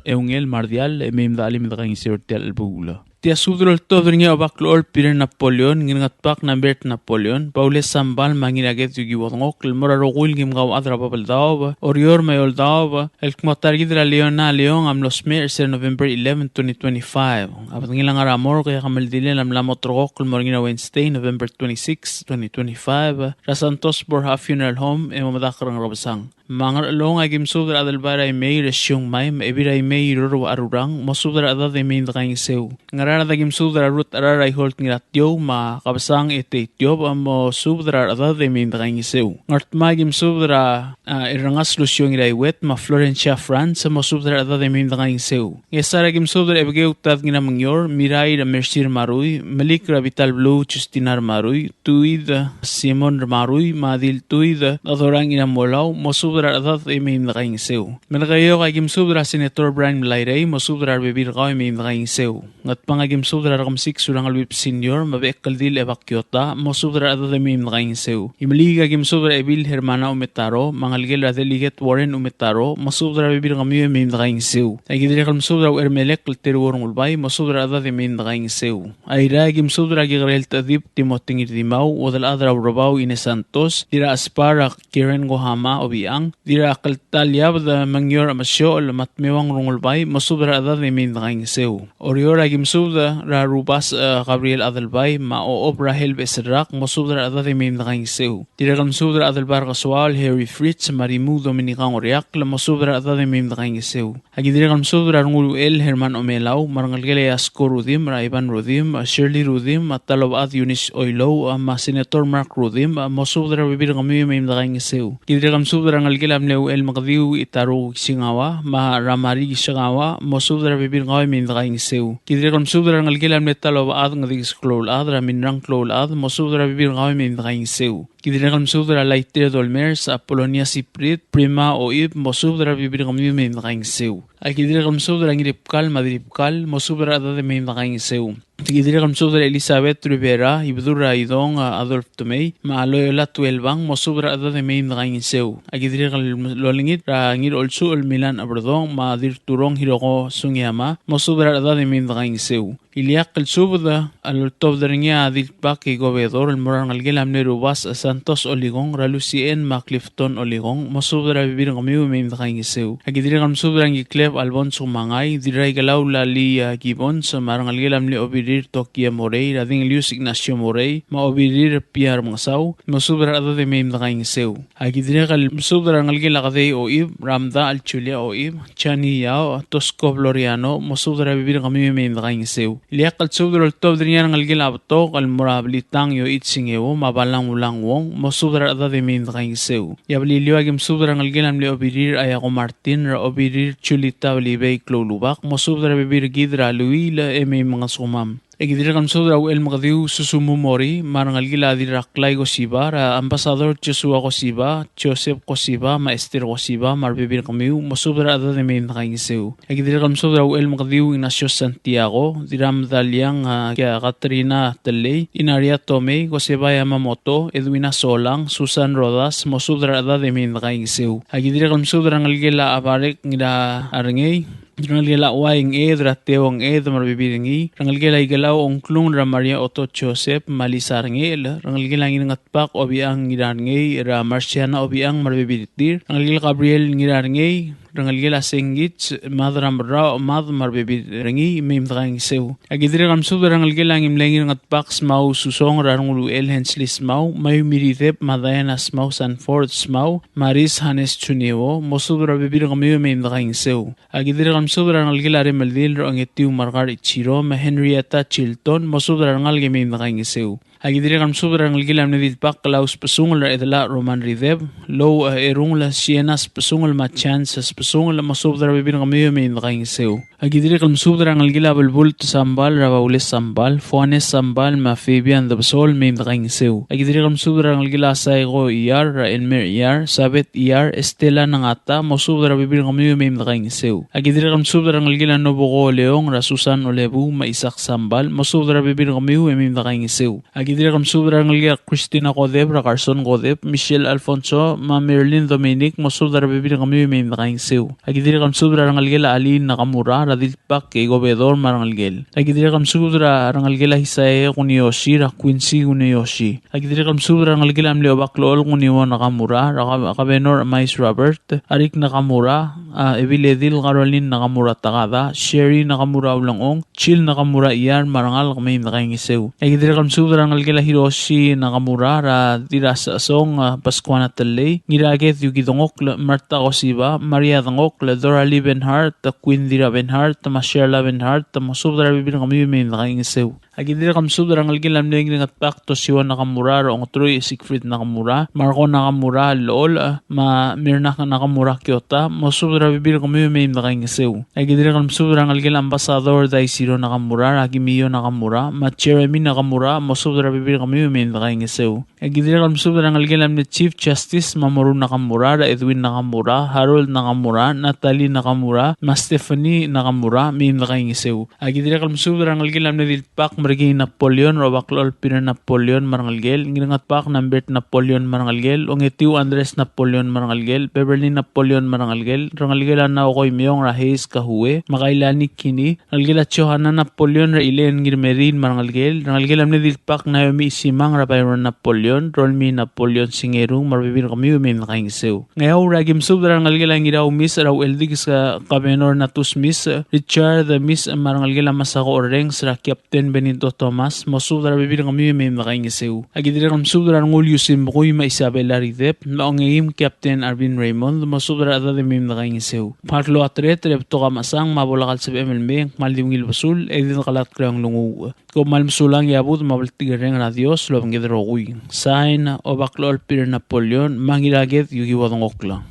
eungel mardial mem da alim da kaingsew tel bula Tia sudrol todringa baklol pire Napoleon ngingat pak na bert Napoleon Paules sambal manginaget yugi wongok mora rogul ngim gaw adra babal daw orior mayol daw el kmotar gidra leon am los mer November 11 2025 abat ngilang aramor kaya kamal dile lam lamot rogok morgina Wednesday November 26 2025 Rasantos Borja Funeral Home e mamadakrang robasang Mangar long agim sudra adalbara may resyong may ebira may roro arurang mosudra adad may ndakaing sew ngarara dagim sudra rut araray holt ngiratyo ma kabasang etetyo mo sudra adad may ndakaing sew ngart magim sudra irangas lusyong iray wet ma Florencia France mosudra adad may ndakaing sew ngesara gim sudra ebgeu tad ginamangyor miray da Mercir Maruy Malik Rabital Blue Justinar Maruy tuid Simon Maruy madil tuid adorang inamolaw mosudra adad may ndakaing sew malagayo kagim sudra Senator Brian Mlairey mosudra bibir gaw may ndakaing sew ngat pangagim sudra rakam 6 surang alwip senior mabek kaldil evakyota mosudra adad may ndakaing sew imliga gim sudra ebil Hermana Umetaro mangalgel adeliget Warren Umetaro mosudra bibir gaw may ndakaing sew agidri kal sudra Ermelek terworong ulbay mosudra adad may ndakaing sew ayra gim sudra gigrel tadip Timothy Ngirdimaw odal adra Robaw Ines Santos dira aspara Karen Gohama obiang dira kaltalyab da mangyor amasyo matmewang rungulbay masubra adad may ndakaing sew oriora gimsubda ra rubas Gabriel Adalbay maoob Rahel Beserrak masubra adad may ndakaing sew dira kamsubra Adalbar Kaswal Harry Fritz Marimu Dominicang Oriak masubra adad may ndakaing sew agidira kamsubra rungul el Herman Omelaw marangalgele Asko Rudim ra Ivan Rudim Shirley Rudim matalaw at Eunice Oilow ma Senator Mark Rudim masubra bibir kami may ndakaing sew gidira kamsubra ngalgilam leo el magdiu itaro singawa ma ramari singawa mosudra bibir ngaw min ndakaing sew gidira kamsubra ngalgilam netalo ad ngadi scroll adra minrang klol ad mosudra bibir ngaw min ndakaing sew gidira kamsubra Laitre Dolmers Apolonia Siprit Prima Oib mosudra bibir kami may ndakaing sew agidira kamsubra ngiripkal madripkal mosudra adad may ndakaing sew Tigidira kamsubra Elizabeth Rivera, Ibdura Idong Adolf Tomei, Maaloyola Tuelbang, mosubra adad may ndakaing sew. Agidira kalolingit ra ngir olsu ol Milan Abrodong, Madir Turong Hiroko Sungyama, mosubra adad may ndakaing sew. Iliak kalsubda alultob daringia adilpak kay gobernador almurang algilam ni Rubas Santos Oligong ralusien Maclifton Oligong masubra bibir kami umimdakaing isew. Agidiri kam subrang iklep Alfonso Mangay diray galaw lali Gibon sa marang algilam ni obirir Tokia Morey rading Luis Ignacio Morey maobirir Pierre Mangasaw masubra adade umimdakaing isew. Agidiri kal masubra algila kaday oib Ramda Alchulia oib Chani Yao Tosco Floriano masubra bibir kami umimdakaing isew. Liak kalsubra altob dirinya ng algila abatok almurabilitang yo itsingewo mabalang ulang wong masubra adade umimdakaing isew. Yabliliwagim subra ng algilam li obirir Ayako Martin ra obirir Chulita Olivey Klolubak masubra bibir gidra Luila eme mga sumam. Egidira kam sobra el magadiu susumumori marang algila diraklay ko siba ra ambasador Joshua ko siba Joseph ko siba maester ko siba marbibir kamiu masubra ada de main nakaingiseu. Egidira kam sobra el magadiu Ignacio Santiago diram dalyang kya Katrina Teley Inaria Tomei ko siba Yamamoto Edwina Solang Susan Rodas masubra ada de main nakaingiseu. Egidira kam sobra algila abarek ngira arngay Rangalgela waing ratewang marbibiringi rangalgela igalaw ongklung ra Maria Otto Joseph Malisarngel rangalgela ngingatpak obiang ngirarngay ra Marciana obiang marbibiritir rangalgela Gabriel ngirarngay rangalgela Sengit madram ra mad marbibiringi mimdrang sew agidri kam subra rangalgela ngimlengir ngatpak smau susong rangulu El Henslis mau may miritep madayana smau Sanford smau Maris Hanes Chunewo mosubra bibir kami mimdrang sew agidri kam sobra ngalgila remeldil ro ang etiu margar ichiro ma Henrietta Chilton masubra ngalge may nakaingisew. Agidiri kam sobra ngalgila nidilpak Klaus pasungol ra edala Roman Rideb low erung la Sienas pasungol ma Chances pasungol la masubra bibir kami may nakaingisew. Agidiri kam sobra ngalgila bulbul sambal ra Baules sambal Fuanes sambal ma Fabian Dabsol may nakaingisew. Agidiri kam sobra ngalgila Saigo Iyar ra Elmer Iyar Sabet Iyar Estela Nangata masubra bibir kami may nakaingisew. Agidiri kam sobra ngalgila Nobuko Leong ra Susan Olebu ma Isak sambal masubra bibir kami may nakaingisew. Agidiri kam sobra ngalgila Christina Codeb ra Carson Codeb Michelle Alfonso ma Merlin Dominic masubra bibir kami may nakaingisew. Agidiri kam sobra ngalgila Alin Nakamura radilpak kay gobernador marangalgel. Agidiri kam sobra ngalgila Hisae Kuniyoshi ra Quincy Kuniyoshi. Agidiri kam sobra ngalgila Amleo Baklol Kuniwo Nakamura ra Kabenor Mais Robert Arik Nakamura Eviledil Caroline Nakamura Takada Sherry Nakamura Ulangong Chill Nakamura Iyar marangal kami nakaingisew. Agidiri kam sobra ngalgila Hiroshi Nakamura ra dirasa song Pascuana Teley ngiraget yugidongok Marta Kosiba Maria Dangok Dora Benhart Queen Dira Benhart Masherla Benhart masubra bibir kami may nakaingisew. Agidiri kam sobra ngalgila mlengin ngatpak Toshio Nakamura ra Ongotroy Siegfried Nakamura Marco Nakamura Lol ma Mirna Nakamura Kyota masubra bibir kami may nakaingisew. Agidiri kam sobra ngalgila Ambassador Daisiro Nakamura ra Gimiyo Nakamura ma Jeremy Nakamura masubra bibir kami may nakaingisew. Agidiri kam sobra ngalgila ni Chief Justice Mamoru Nakamura ra Edwin Nakamura Harold Nakamura Natalie Nakamura ma Stephanie Nakamura may nakaingisew. Agidiri kam sobra ngalgila ni Dilpak Marigi Napoleon Robaklol Pina Napoleon Marangalgel ngingatpak Nambert Napoleon Marangalgel Ongetiu Andres Napoleon Marangalgel Beverly Napoleon Marangalgel Rangalgela na okoy miyong Rahis Kahuwe Makailani Kini Rangalgela Chohana Napoleon ra Ilen Girmerin Marangalgel Rangalgela Nidilpak Naomi Simang ra Byron Napoleon Rolmi Napoleon Singerung marbibir kami umin nakaingisew. Ngayaw ragim sobra rangalgela ngiraw Miss raw eldig sa Kabenor Natus Miss Richard the Miss Marangalgela Masako Orengs ra Captain Benito Thomas masubra bibir kami may nakaingisew. Agidiri kam sobra ngulyo simbukoy ma Isabela Ridep naongayim Captain Arvin Raymond masubra ada de may nakaingisew. Parlo atret repto kamasang mabulakal sa MLB maldimngil basul edin kalat krang lungu. Kung malmsulang yabut mabaltigareng na Dios lo bangidroguy. Sain o baklol Pir Napoleon mangilaget yugiwadong okla.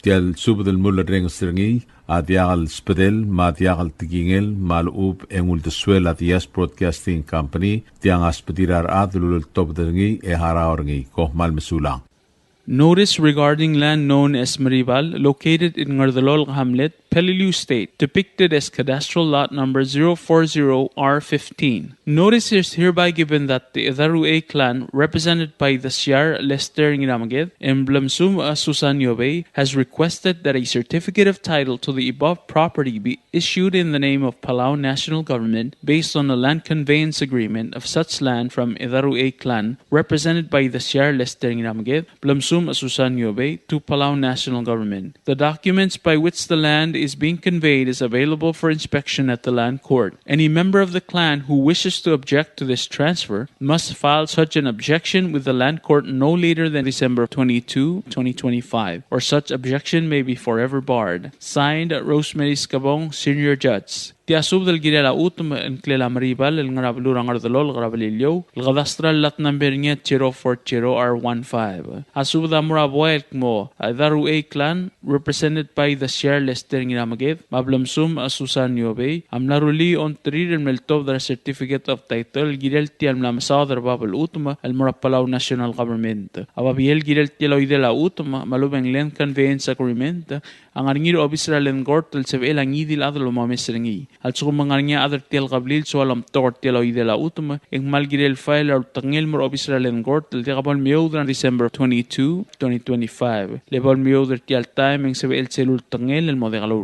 Tial subdel mulla reng strengi adiagal spedel madiagal tigingel malub engul de suela dias broadcasting company tiang aspedirar adlul top dengi haraorngi ko malmsulang. Notice regarding land known as Maribal, located in Ngardalol Hamlet, Peleliu State, depicted as cadastral lot number 040R15. Notice is hereby given that the Idarue clan, represented by the Siar Lester Ngiramaged and Blamsum Susan Yobe, has requested that a certificate of title to the above property be issued in the name of Palauan National Government based on a land conveyance agreement of such land from Idarue clan, represented by the Siar Lester Ngiramaged, Blamsum Susan Yobe, to Palauan National Government. The documents by which the land is being conveyed is available for inspection at the land court. Any member of the clan who wishes to object to this transfer must file such an objection with the land court no later than December 22, 2025, or such objection may be forever barred. Signed, Rosemary Scabong, Senior Judge. Tiasub del Girela Utum and Clela Maribal, El Ngarablurang Ardolol, Grabalilio, El Gadastral Lat number 040R15. Asub da Muraboel Mo, Daru clan, represented by the Siar Lester Ngiramaged, Mablamsum Susan Yobe, Amlaruli on Trir and Meltov the certificate of title, Girelti and Lamsadar Babel Utuma, El Murapalau National Government. Ababiel Girelti Loidela Utuma, Malubeng Land Conveyance Agreement, ang aringir obisra len gortel sebel ang idil adlo mamesrengi al so mangarnya adar tel qablil so alam tor telo idela utma eng malgirel file or tangel mor obisra len gortel de qabal meudran December 22 2025 lebal meuder tel time eng sebel celul tangel el modegalo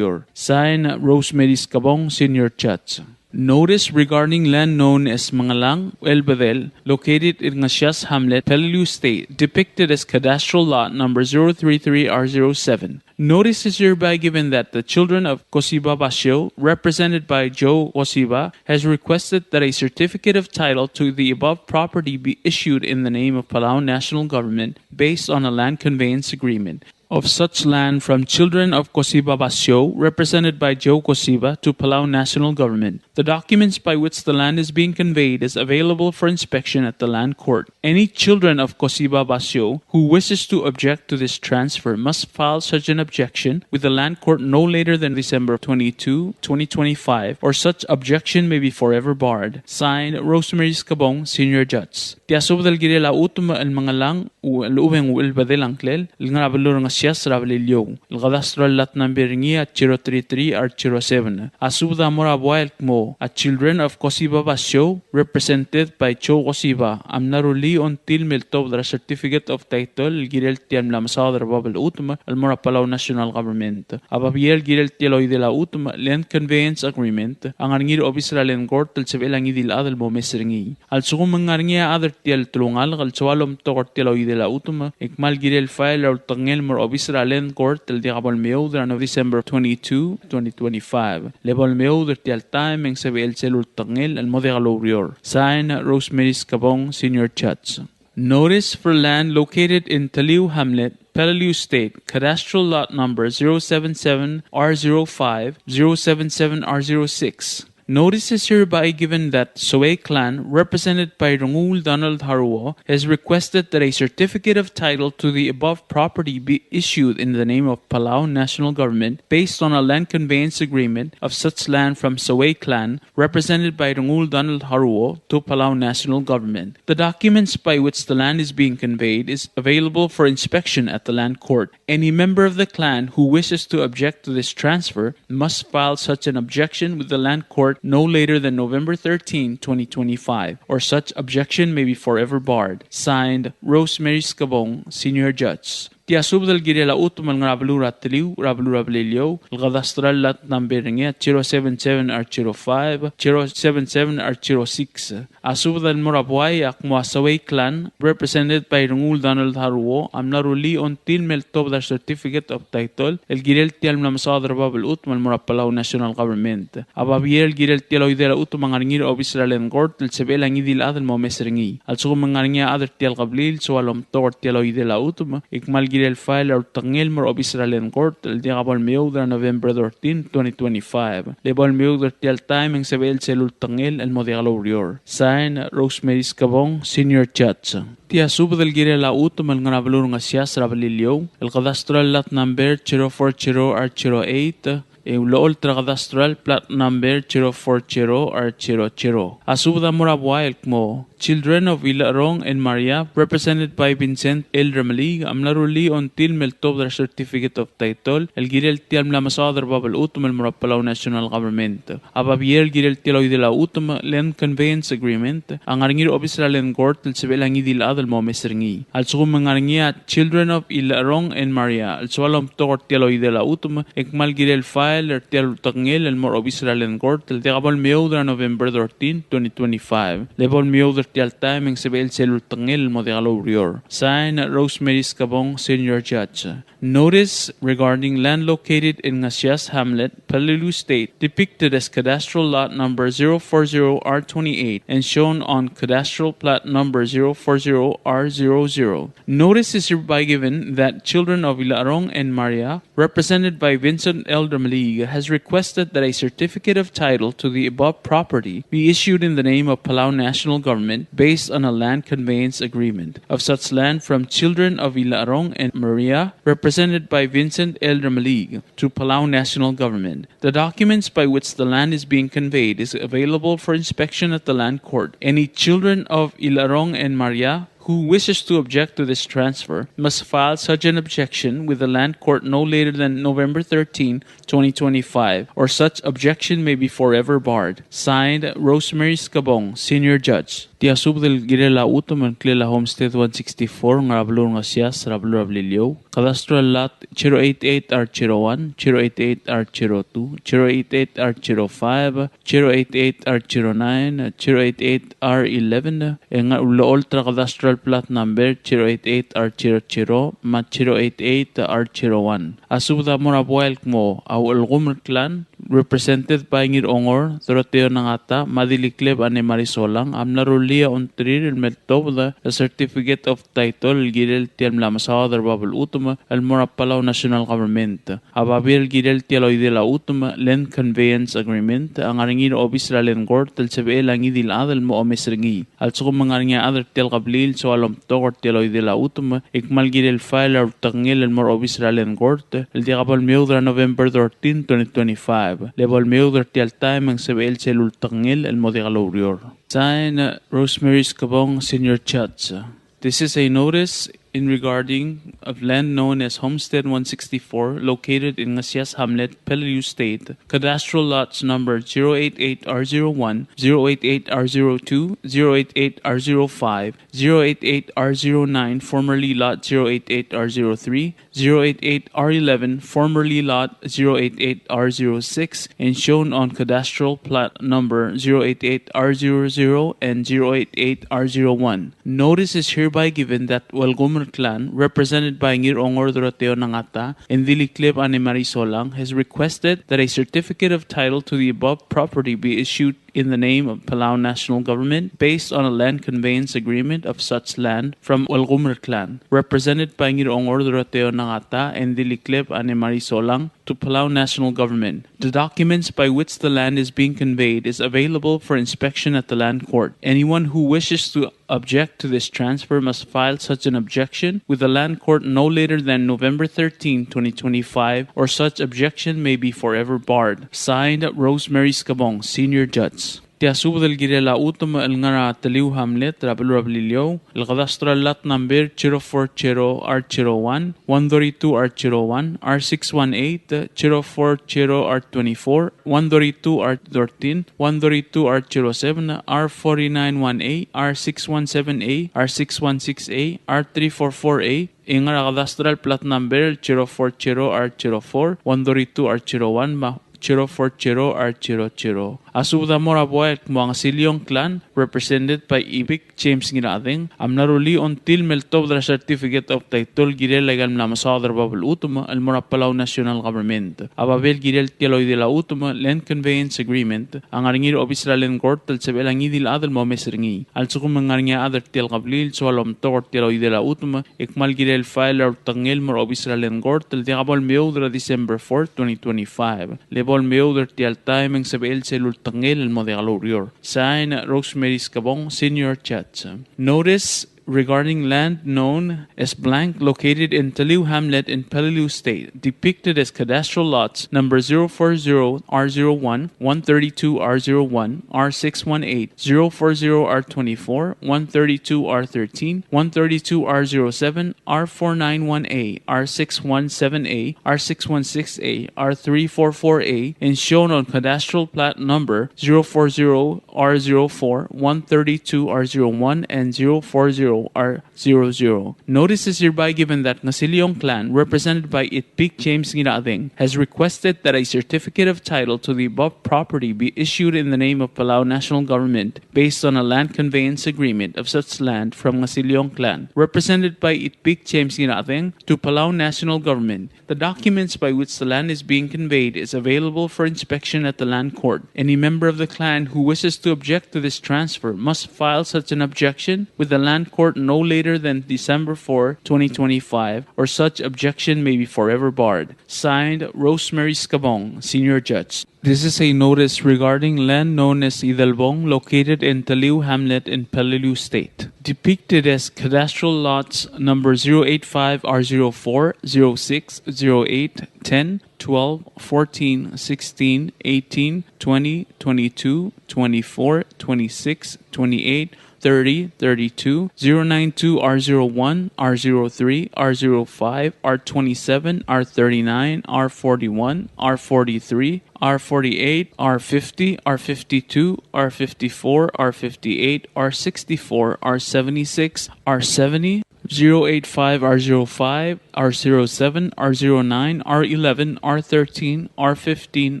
sign Rosemary Scabong Senior Chats. Notice regarding land known as Mangalang, El Bedel, located in Ngasias Hamlet, Peleliu State, depicted as cadastral lot number 033R07. Notice is hereby given that the children of Cosiba Basio, represented by Joe Cosiba, has requested that a certificate of title to the above property be issued in the name of Palauan National Government based on a land conveyance agreement of such land from children of Cosiba Basio, represented by Joe Cosiba, to Palauan National Government. The documents by which the land is being conveyed is available for inspection at the land court. Any children of Cosiba Basio who wishes to object to this transfer must file such an objection with the land court no later than December 22, 2025, or such objection may be forever barred. Signed, Rosemary Scabong, Senior Judge. Tiasub del Girela Utuma el Mangalang u el Ubeng u el Badel Anklel, el Ngarabalur Ngasias Rabalilio, el Gadastral Lat number 033R07. Asubda Morabuel Mo, a children of Cosiba Basio, represented by Joe Cosiba, Amnaruli on Tilmil Tob the certificate of title, Girel Tiam Lamsadar Babel Utma, El Morapalau National Government. Ababiel Girel Tieloy de la Utma, Land Conveyance Agreement, ang arngir obisra len court, el sebelang idil adel mo mesringi. Al sugum mangarngia adar tiel tulungal, al sualom tokor Tieloy de la Utma, ikmal Girel file or tangel mor obisra len court, el diabol meudran of December 22, 2025. Lebol meuder tiel time, eng sebe el celul tangel, el modegalo rior. Sign, Rosemary Scabong, Senior Chats. Notice for land located in Taliu Hamlet, Peleliu State, cadastral lot number 077R05, 077R06. Notice is hereby given that Soe clan, represented by Rangul Donald Haruo, has requested that a certificate of title to the above property be issued in the name of Palauan National Government based on a land conveyance agreement of such land from Soe clan, represented by Rangul Donald Haruo, to Palauan National Government. The documents by which the land is being conveyed is available for inspection at the land court. Any member of the clan who wishes to object to this transfer must file such an objection with the land court no later than November 13, 2025, or such objection may be forever barred. Signed, Rosemary Scabong, Senior Judge. Tiasub del Girela Utumal Rabalura Tiliu, Rabalura Belilio, El Gadastral Lat number 077R05, 077R06. Asub del Morabuay Akmuasaway clan, represented by Rangul Donald Haruo, Amnaruli on Tilmel Tob the certificate of title, El Girel Tial Namsadar Babel Utmal Morapalau National Government. Ababiel Girel Tialoy de la Utumangarngir of Israel and Gort, El Sebelang Idil Adel Momesringi. Also Mangarnia other Tial Gablil, so alom Tor Tialoy de la Utuma, Ikmal Girel file or tangel mor of Israel and Court, el diabol meudra November 13, 2025. Lebol meudra tial time ang sebel celul tangel el modegalo rior. Sign, Rosemary Scabong, Senior Judge. Tia sub del Girela Utum el Ngarabalur Ngasias Rabalilio, el cadastral lat number 040R08, Lool Tragadastral plat number 040R00. Asubda Morabuay mo children of Ilarong and Maria, represented by Vincent L. Ramalig, amlaruli on til meltob the certificate of title, el girel tial mlamasadar babal utum el Palau national government. Ababiel girel tialoy de la utum land conveyance agreement, ang aringir obisra land court el sebelang idil adal mo mesringi. Al sugum mangaringia children of Ilarong and Maria, al sualam tokor tialoy de la utum, ekmal girel file er tial tangel el mor obisra land court el degabal meudra November 13, 2025. Lebol meudra tial time ang sebel selul tangel mo degalo urior. Sign Rosemary Scabong, Senior Judge. Notice regarding land located in Ngasias Hamlet, Palauan State, depicted as cadastral lot number 040R28 and shown on cadastral plat number 040R00. Notice is hereby given that children of Ilarong and Maria, represented by Vincent L. Ramalig, has requested that a certificate of title to the above property be issued in the name of Palau National Government based on a land conveyance agreement of such land from children of Ilarong and Maria, represented by Vincent L. Ramalig, to Palau National Government. The documents by which the land is being conveyed is available for inspection at the land court. Any children of Ilarong and Maria who wishes to object to this transfer must file such an objection with the land court no later than November 13, 2025, or such objection may be forever barred. Signed, Rosemary Scabong, Senior Judge. Tiasub del Girela Utoman Klela Homestead 164 ng Rablur Ngasias, Rablur Ablilio. Cadastral Lot 088R01, 088R02, 088R05, 088R09, 088R11, and Ultra Cadastral Plot Number 088R00, mat 088R01. Asubda Morabuel mo, au el Gumr Clan, represented by Ngir Ongor, Doroteo Nangata, Madilikleb ane Marisolang, Amnarulia on Trir el Meltobda, a certificate of title, Girel Tiel Mlamasader Babel Utuma, el Palau National Government. Ababir Girel Tieloy de la Utuma, Land Conveyance Agreement, ang aringir obisra len court, el sebe lang idil adel mo o mesringi. Al sukum mangaringa adel tel gablil, so alom tokor Tieloy de la Utuma, ikmal Girel file or tangil el mor obisra len court, el diagabal meudra November 13, 2025. Lebol meudra tial time ang sebe el selul tangil el modegalorior. Sign Rosemary Scabong, Senior Judge. This is a notice in regarding of land known as Homestead 164, located in Ngasias Hamlet, Palauan State, cadastral lots number 088R01, 088R02, 088R05, 088R09, formerly lot 088R03, 088R11, formerly lot 088R06, and shown on cadastral plat number 088R00 and 088R01. Notice is hereby given that Walgomer Clan, represented by Ngir Ongor Doroteo Nangata and Dilikleb ane Marisolang, has requested that a certificate of title to the above property be issued in the name of Palau National Government based on a land conveyance agreement of such land from Walgomer Clan, represented by Ngir Ongor Doroteo Nangata and Dilikleb ane Marisolang, to Palau National Government. The documents by which the land is being conveyed is available for inspection at the land court. Anyone who wishes to object to this transfer must file such an objection with the land court no later than November 13, 2025, or such objection may be forever barred. Signed, Rosemary Scabong, Senior Judge. Tiasub del Girela Utuma el Ngara Taliu Hamlet, Rabel Rablilio, el Cadastral Lot Number 040R01, 132R01, R618, 040R24, 132R13, 132R07, R4918, R617A, R616A, R344A, in our cadastral plot number 040R04, 132R01, 040R00. Asuda Morabuel mga Silyong Clan, represented by Ibik James Ngirading, amnaruli until meltob the certificate of title girel legal mlamasadar babel utuma el Palau National Government. Ababel girel tieloy de la utuma land conveyance agreement, ang aringir obisra len court el sebel ang idil adel mo mesringi. Al sukum mangaringa adel tiel gablil so alom tokor tieloy de la utuma, ikmal girel file or tangil mor obisra len court el diagabol meudra December 4, 2025. Lebol meudra tiel time ang sebel selul tangil el modegalorior. Sign Rosemary Scabong, Senior Judge. Notice regarding land known as blank located in Taliw Hamlet in Peleliu State, depicted as cadastral lots number 040R01, 132R01, R618, 040R24, 132R13, 132R07, R491A, R617A, R616A, R344A, and shown on cadastral plat number 040R04, 132R01, and 040R00. Notice is hereby given that Ngasilyong clan, represented by Itpik James Ginading, has requested that a certificate of title to the above property be issued in the name of Palau National Government based on a land conveyance agreement of such land from Ngasilyong clan, represented by Itpik James Ginading, to Palau National Government. The documents by which the land is being conveyed is available for inspection at the land court. Any member of the clan who wishes to object to this transfer must file such an objection with the land court no later than December 4, 2025, or such objection may be forever barred. Signed, Rosemary Scabong, Senior Judge. This is a notice regarding land known as Idalbong, located in Taliw Hamlet in Peleliu State, depicted as cadastral lots number 085R04, 06, 08, 10, 12, 14, 16, 18, 20, 22, 24, 26, 28, 30, 32, 092, R01, R03, R05, R27, R39, R41, R43, R48, R50, R52, R54, R58, R64, R76, R70, 085, R05, R07, R09, R11, R13, R15,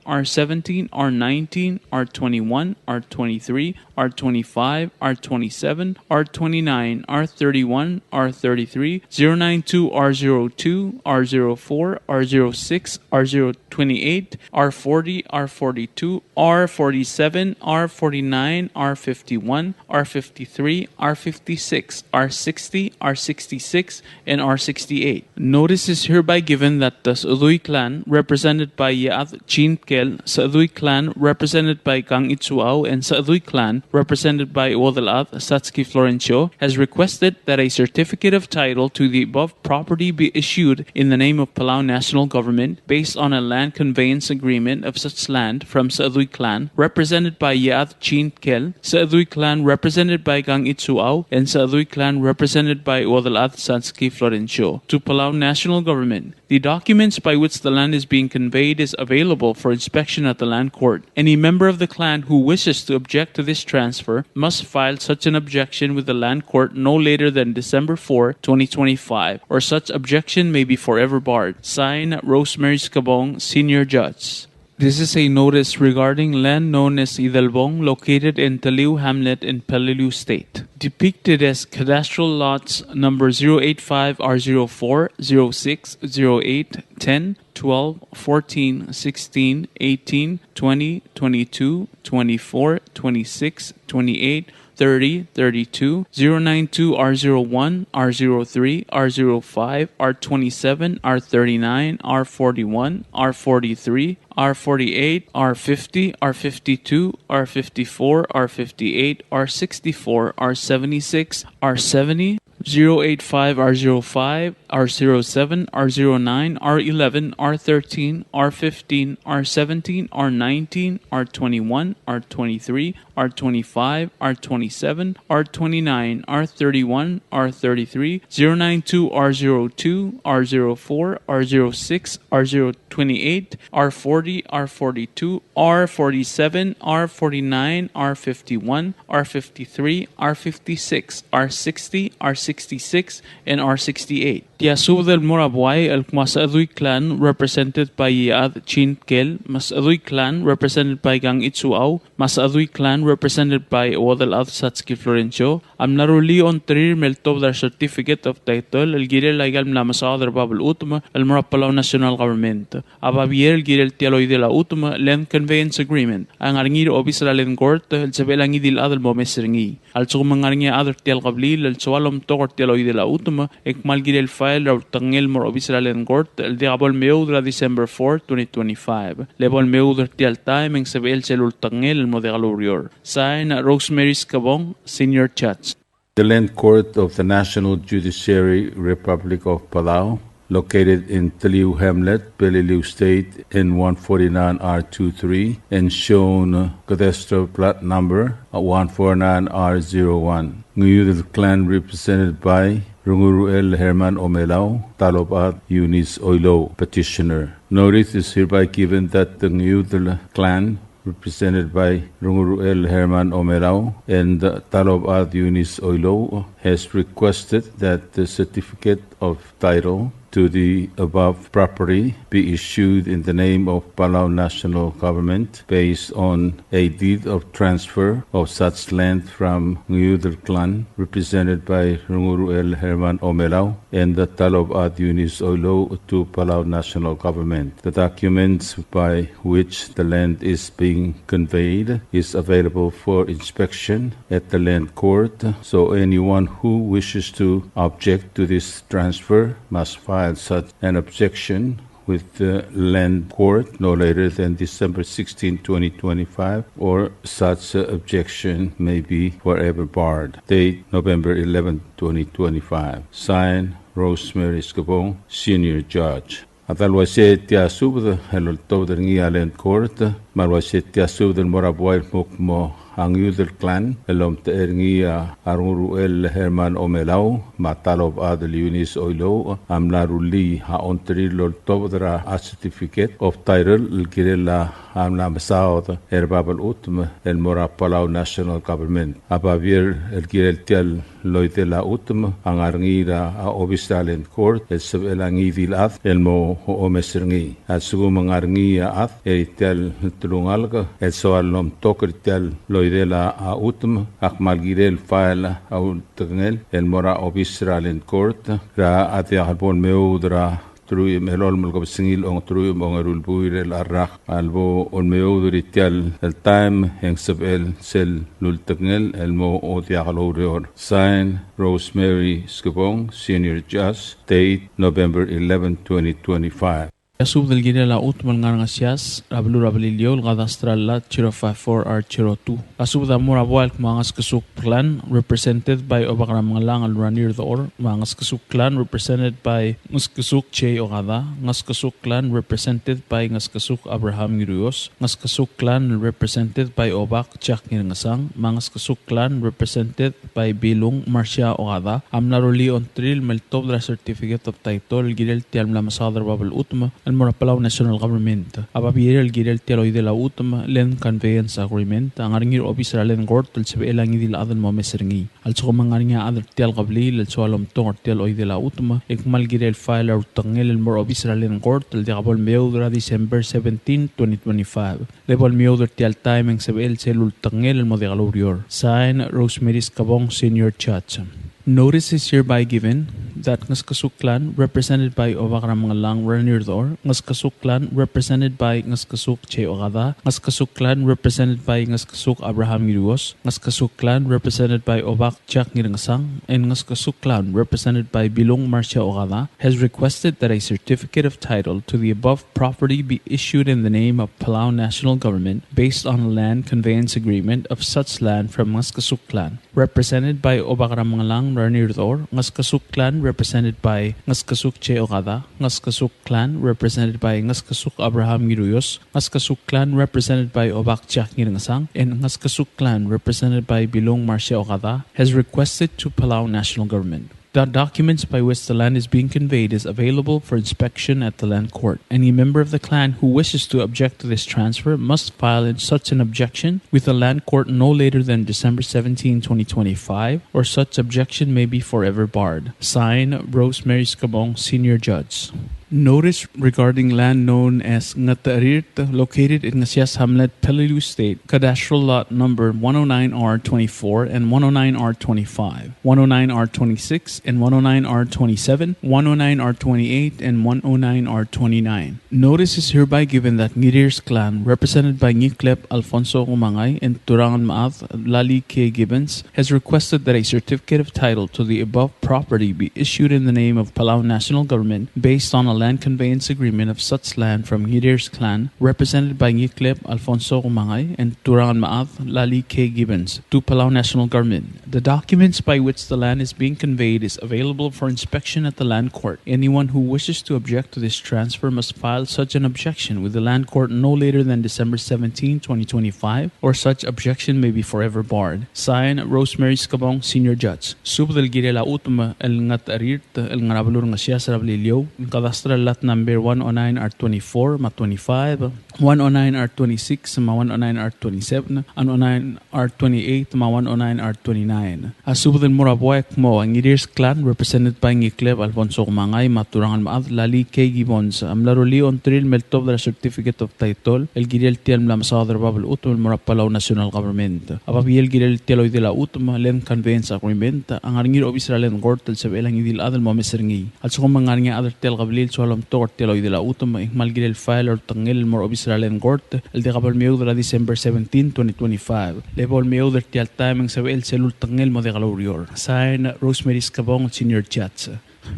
R17, R19, R21, R23, R25, R27, R29, R31, R33, 092, R02, R04, R06, R028, R40, R42, R47, R49, R51, R53, R56, R60, R66, and R68. Notice is hereby given that the Saadoy clan, represented by Yaad Chinkel, Saadoy clan, represented by Kang Itsuao, and Saadoy clan, represented by Wadalath Satski Florencio, has requested that a certificate of title to the above property be issued in the name of Palau National Government based on a land conveyance agreement of such land from Saadoy clan, represented by Yaad Chinkel, Saadoy clan, represented by Kang Itsuao, and Saadoy clan, represented by Wadalath Satski Florencio, to Palau National Government. The documents by which the land is being conveyed is available for inspection at the land court. Any member of the clan who wishes to object to this transfer must file such an objection with the land court no later than December 4, 2025, or such objection may be forever barred. Signed, Rosemary Scabong, Senior Judge. This is a notice regarding land known as Idalbong, located in Taliw Hamlet in Peleliu State, depicted as cadastral lots number 085R04, 06, 08, 10, 12, 14, 16, 18, 20, 22, 24, 26, 28, 30, 32, 092, R01, R03, R05, R27, R39, R41, R43, R48, R50, R52, R54, R58, R64, R76, R70, 085, R05, R07, R09, R11, R13, R15, R17, R19, R21, R23, R25, R27, R29, R31, R33, 092, R02, R04, R06, R028, R40, R42, R47, R49, R51, R53, R56, R60, R66, and R68. Tiasub del Morabuay, el Masaadoy clan, represented by Yaad Chinkel, Masaadoy clan, represented by Gang Itsuao, Masaadoy clan, represented by Wadalath Satski Florencio, am naruli on trir meltob their certificate of title, el girel legal la Masader Babel Utma, el Palau National Government, ababier el girel tialoy de la Utma, land conveyance agreement, ang arngir obis la len court, el sebelangi dil adel bomesringi, al sumangarngi adar tial qablil, el sualom togor tialoy de la Utma, ek mal girel raw tangel mor obisra len court el diabol meudra December 4, 2025. Lebol meudra tial time en sebel celul tangel el modegalurior. Sign Rosemary Scabong, Senior Judge. The Land Court of the National Judiciary Republic of Palau, located in Taliu Hamlet, Peleliu State, N149R23, and shown cadastral plot number 149R01. Nguyudel clan represented by Runguruel Herman Omelao, Talobat Eunice Oilo, petitioner. Notice is hereby given that the Nguyudel clan represented by Runguruel Herman Omelao and Talobat Eunice Oilo has requested that the certificate of title to the above property be issued in the name of Palau National Government based on a deed of transfer of such land from Nguyudel clan represented by Runguruel Herman Omelao and the Talobat Eunice Oilo to Palau National Government. The documents by which the land is being conveyed is available for inspection at the land court, so anyone who wishes to object to this transfer must file such an objection with the land court no later than December 16, 2025, or such objection may be forever barred. Date November 11, 2025. Signed, Rosemary Scabong, Senior Judge. Atalwase tia subda helol tawder ngi land court marwase tia subda moraboy mukmo ang Nguyudel clan elom teer ngi Runguruel Herman Omelao matalob adel Eunice Oilo amlaruli ha ontrilol tawdra a certificate of title girela amla masaud erbabal utm el mora Palau National Government abavir el girel tel loitela utm ang arngira a obisalen court el sebelangi vilat el mo o meserngi at sugu mangarngi at eritel tulungalga el soalom tokritel loidela a utm akmalgirel file au tngel el mora obisralen court ra atia albon meudra trui melol mulgo singil ong trui mongarul buirel arrak albo on meudri tel el time en sebel sel lultngel el mo otiagalorior. Sign Rosemary Scabong, Senior Judge. Date November 11, 2025. Yasub del Girela Utmal Ngarangasias, Rablu Rabilio, Gadastral 054R02. Asub the Moraboil Mangas Kasuk clan, represented by Obakaramangalang al Ranir the Or, Mangas Kasuk clan, represented by Ngaskasuk Che Ogada, Ngaskasuk clan, represented by Ngaskasuk Abraham Yurios, Ngaskasuk clan, represented by Obak Chak Nirngasang, Mangas Kasuk clan, represented by Bilung Marcia Ogada, Amnaruli on Tril Meltobra certificate of title, Girel Tialmla Masadar Babel Utma, el Palau National Government. Ababir el girel teloy de la utma land conveyance agreement ang aringir obisra len gort tel sebe elangi dil adal mo meserngi. Al so mangaringa adal tel qabli el soalom tong teloy de la utma ekmal girel file or tangel el mor obisra len gort tel diabol meudra December 17, 2025. Lebol meudra tel timing sebe el selul tangel el mo de galurior. Sign Rosemary Scabong, Senior Judge. Notice is hereby given that Ngaskasuk clan, represented by Obakaramangalang Ranir, Ngaskasuk clan, represented by Ngaskasuk Che Ogada, Ngaskasuk clan, represented by Ngaskasuk Abraham Yurios, Ngaskasuk clan, represented by Obak Chak Nirngasang, and Ngaskasuk clan, represented by Bilong Marcia Ogada, has requested that a certificate of title to the above property be issued in the name of Palau National Government based on a land conveyance agreement of such land from Ngaskasuk clan, represented by Obakaramangalang Ranir, Ngaskasuk clan, represented by Ngaskasuk Che Ogada, Ngaskasuk clan, represented by Ngaskasuk Abraham Yurios, Ngaskasuk clan, represented by Obak Chak Nirngasang, and Ngaskasuk clan, represented by Bilong Marcia Ogada, has requested to Palau National Government. The documents by which the land is being conveyed is available for inspection at the land court. Any member of the clan who wishes to object to this transfer must file in such an objection with the land court no later than December 17, 2025, or such objection may be forever barred. Sign Rosemary Scabong, Senior Judge. Notice regarding land known as Ngatarit, located in Ngasias Hamlet, Peleliu State, cadastral lot number 109R24 and 109R25, 109R26 and 109R27, 109R28 and 109R29. Notice is hereby given that Ngirir's clan, represented by Ngiklep Alfonso Umangay and Turangan Maath Lali K. Gibbons, has requested that a certificate of title to the above property be issued in the name of Palau National Government based on a land conveyance agreement of such land from Ngir's clan, represented by Ngikleb Alfonso Umangay and Turangan Maath Lali K. Gibbons, to Palau National Government. The documents by which the land is being conveyed is available for inspection at the land court. Anyone who wishes to object to this transfer must file such an objection with the land court no later than December 17, 2025, or such objection may be forever barred. Signed, Rosemary Scabong, Senior Judge. Sub del Girela Utma el Ngat Arirt, el Ngarabalur Ngasya Sarablilio, Cadastral Lot Number 109R24, Ma25, 109R26, Ma109R27, and 109R28, Ma109R29. Asub del Murabuek Mo, ang Ngir's clan, represented by Ngikleb Alfonso Umangay, Maturangan Maath Lali K. Gibbons, Amlaruli on Trill Meltob the Certificate of Title, El Girel Tiel Mlam Southern Babel Utum, Palau National Government. Ababiel Girel Tieloy de la Utum, Len Conveyance Agreement, ang Arngir of Israel and Gortel Sabelang Idil Adel Momeserngi. Also kung mga nga other tel Gabriel Sualam Tor Tieloy de la Utum, Malgirel File or Tangel more of Israel and Gort, El de Gabal Meo de la December 17, 2025. Level Meo de Tial Timing Sabel Selul Tangel Mo de Galorior. Sign Rosemary Scabong, Senior Chats.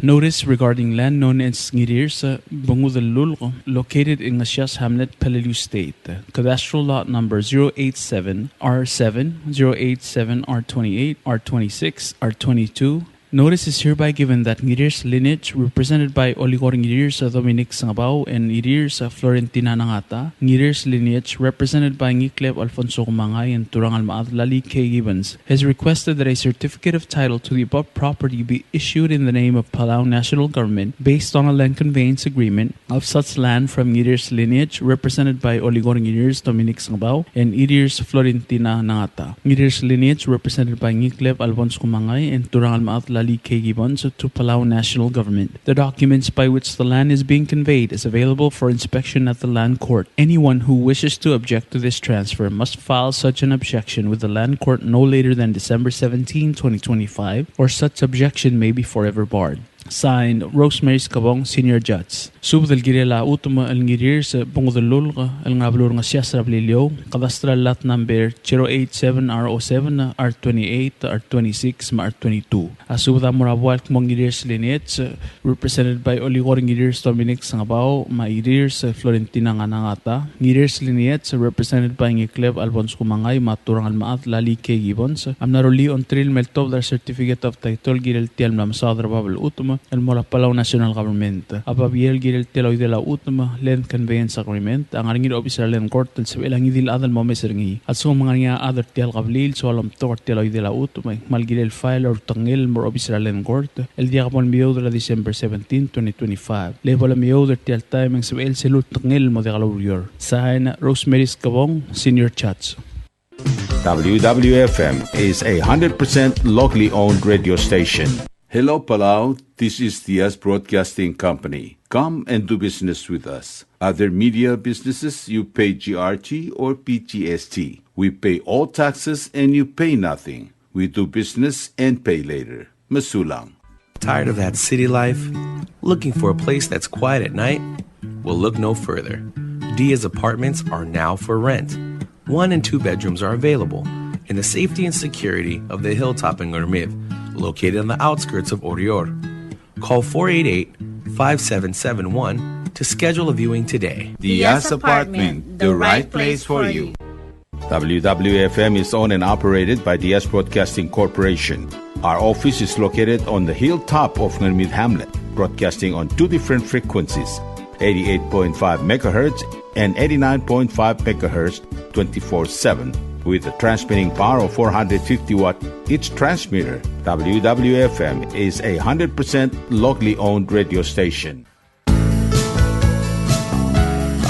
Notice regarding land known as Ngirirs Bungudalul, located in Ngashias Hamlet, Peleliu State. Cadastral lot number 087 R7, 087 R28, R26, R22. Notice is hereby given that Ngirirs lineage, represented by Oligor Ngirirs Dominic Sangabao and Ngirirs Florentina Nangata, Ngirirs lineage, represented by Ngikleb Alfonso Umangay and Turangan Maath Lali K. Gibbons, has requested that a certificate of title to the above property be issued in the name of Palau National Government based on a land conveyance agreement of such land from Ngirirs lineage, represented by Oligor Ngirirs Dominic Sangabao and Ngirirs Florentina Nangata. Ngirirs lineage, represented by Ngikleb Alfonso Umangay and Turangan Maath Lali K. Gibbons to Palau National Government. The documents by which the land is being conveyed is available for inspection at the land court. Anyone who wishes to object to this transfer must file such an objection with the land court no later than December 17, 2025, or such objection may be forever barred. Signed, Rosemary Scabong, Senior Judge. Sub del Girela Utuma el Ngirirs Bungudalul el Ngablur Ngasya Sarablilio, Cadastral Lot Number 087 R07, R28, R26, R22. Asub da Murabual Kmong Ngirirs lineage, represented by Oligor Ngirirs Dominic Sangabao, Ngirirs Florentina Nangata, Ngirirs lineage, represented by Ngikleb Alfonso Umangay, Maturangan Maath Lali K. Gibbons, Amnaruli on Trill Meltob the Certificate of Title Girel Tiel Mlam Southern Babel Utuma, el Palau National Government. Ababiel Girel Teloy de la Utma, Land Conveyance Agreement, ang Arngir of Israel and Gortel Sabelang Idil Adel Momeserngi. At so mga nga other Tiel Gablil, so alam Tor Teloy de la Utma, Malgirel File or Tangel more of Israel and Gort, el Diagapon Mio de la December 17, 2025. Level Mio de Tiel Time and Sabel Selut Tangel mo de Galurior. Sign, Rosemary Scabong, Senior Chats. WWFM is a 100% locally owned radio station. Hello, Palau. This is Diaz Broadcasting Company. Come and do business with us. Other media businesses, you pay GRT or PGST. We pay all taxes and you pay nothing. We do business and pay later. Masulang. Tired of that city life? Looking for a place that's quiet at night? Well, look no further. Diaz Apartments are now for rent. 1 and 2 bedrooms are available in the safety and security of the Hilltop in Gurmid, located on the outskirts of Orior. Call 488-5771 to schedule a viewing today. Diaz Apartment, the right place for you. WWFM is owned and operated by Diaz Broadcasting Corporation. Our office is located on the hilltop of Gurmid Hamlet, broadcasting on 2 different frequencies, 88.5 MHz and 89.5 MHz 24/7. With a transmitting power of 450 watt each transmitter, WWFM is a 100% locally owned radio station.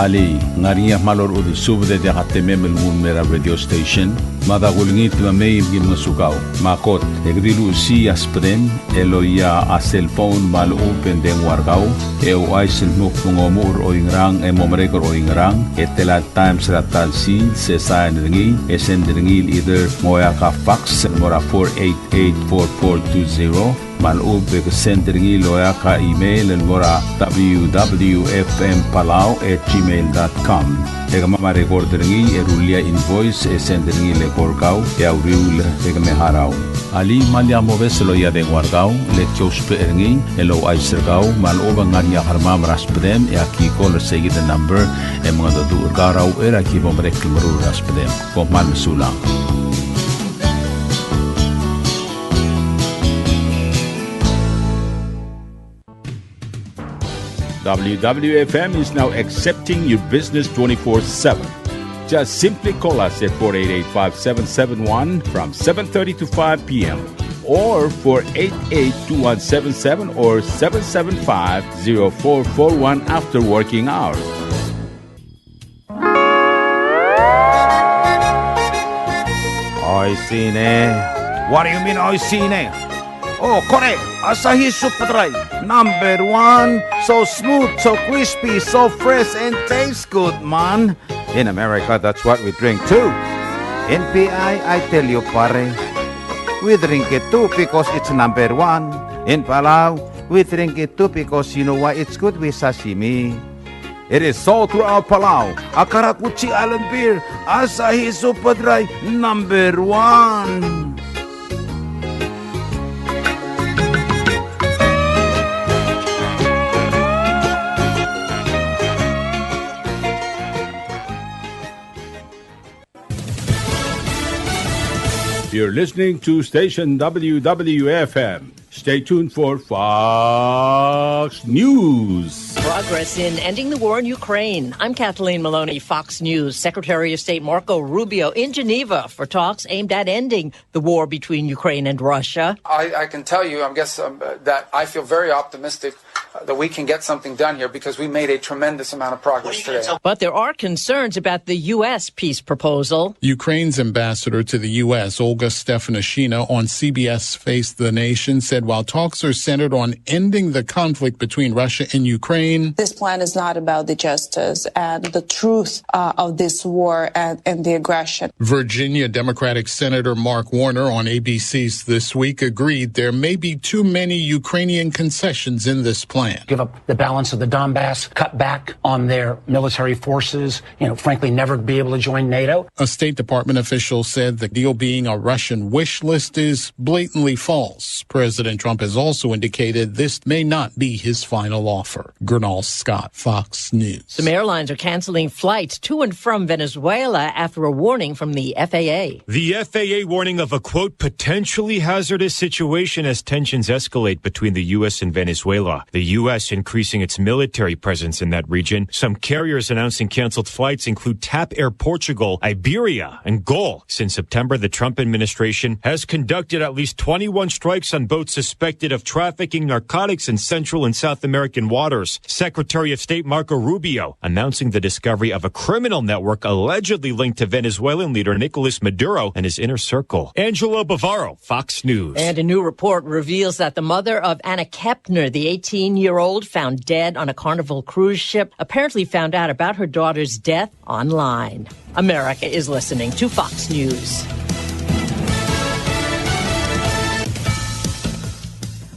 Ali, ngariya malor udi subde de hatememel mera radio station, madagulngit mamay gil masugaw, makot, egdilu si aspren, eloya a cellphone mal open den wargaw, aisen muk mungomur o ingrang momrekor o ingrang, etelat times ratal si, sesayan ringi, ringil either moya ka fax, mora 488-4420, malub sendringi loya ka email and mora www.fmpalau@gmail.com. Ega mama recorder ngi erulia invoice sendringi le korkau ya uriul ega me harau. Ali malya moveselo ya de wargao le chospe erngi elo ay sergao mal oba nganya harmam raspedem e aki kol segi the number e mga du urgarao era ki bomrek mru raspedem ko mal sulang. WWFM is now accepting your business 24/7. Just simply call us at 488-5771 from 7:30 to 5 p.m. or 488-2177 or 775-0441 after working hours. Oisine. What do you mean, oisine? Oh, correct. Asahi Super Dry. Number 1. So smooth, so crispy, so fresh, and tastes good, man. In America, that's what we drink too. In PI, I tell you, pare, we drink it too because it's number 1. In Palau, we drink it too because you know why it's good with sashimi. It is so throughout Palau. Akarakuchi Island beer, Asahi Super Dry, number 1. You're listening to station WWFM. Stay tuned for Fox News. Progress in ending the war in Ukraine. I'm Kathleen Maloney, Fox News. Secretary of State Marco Rubio in Geneva for talks aimed at ending the war between Ukraine and Russia. I can tell you, that I feel very optimistic that we can get something done here because we made a tremendous amount of progress today. But there are concerns about the U.S. peace proposal. Ukraine's ambassador to the U.S., Olga Stefanishina, on CBS Face the Nation, said while talks are centered on ending the conflict between Russia and Ukraine, this plan is not about the justice and the truth of this war and the aggression. Virginia Democratic Senator Mark Warner on ABC's This Week agreed there may be too many Ukrainian concessions in this plan. Give up the balance of the Donbass, cut back on their military forces, frankly, never be able to join NATO. A State Department official said the deal being a Russian wish list is blatantly false. President Trump has also indicated this may not be his final offer. Gernal Scott, Fox News. Some airlines are canceling flights to and from Venezuela after a warning from the FAA. The FAA warning of a, quote, potentially hazardous situation as tensions escalate between the U.S. and Venezuela. The U.S. increasing its military presence in that region. Some carriers announcing canceled flights include TAP Air Portugal, Iberia, and GOL. Since September, the Trump administration has conducted at least 21 strikes on boats suspected of trafficking narcotics in Central and South American waters. Secretary of State Marco Rubio announcing the discovery of a criminal network allegedly linked to Venezuelan leader Nicolas Maduro and his inner circle. Angelo Bavaro, Fox News. And a new report reveals that the mother of Anna Kepner, the 18-year-old found dead on a Carnival cruise ship, apparently found out about her daughter's death online. America is listening to Fox News.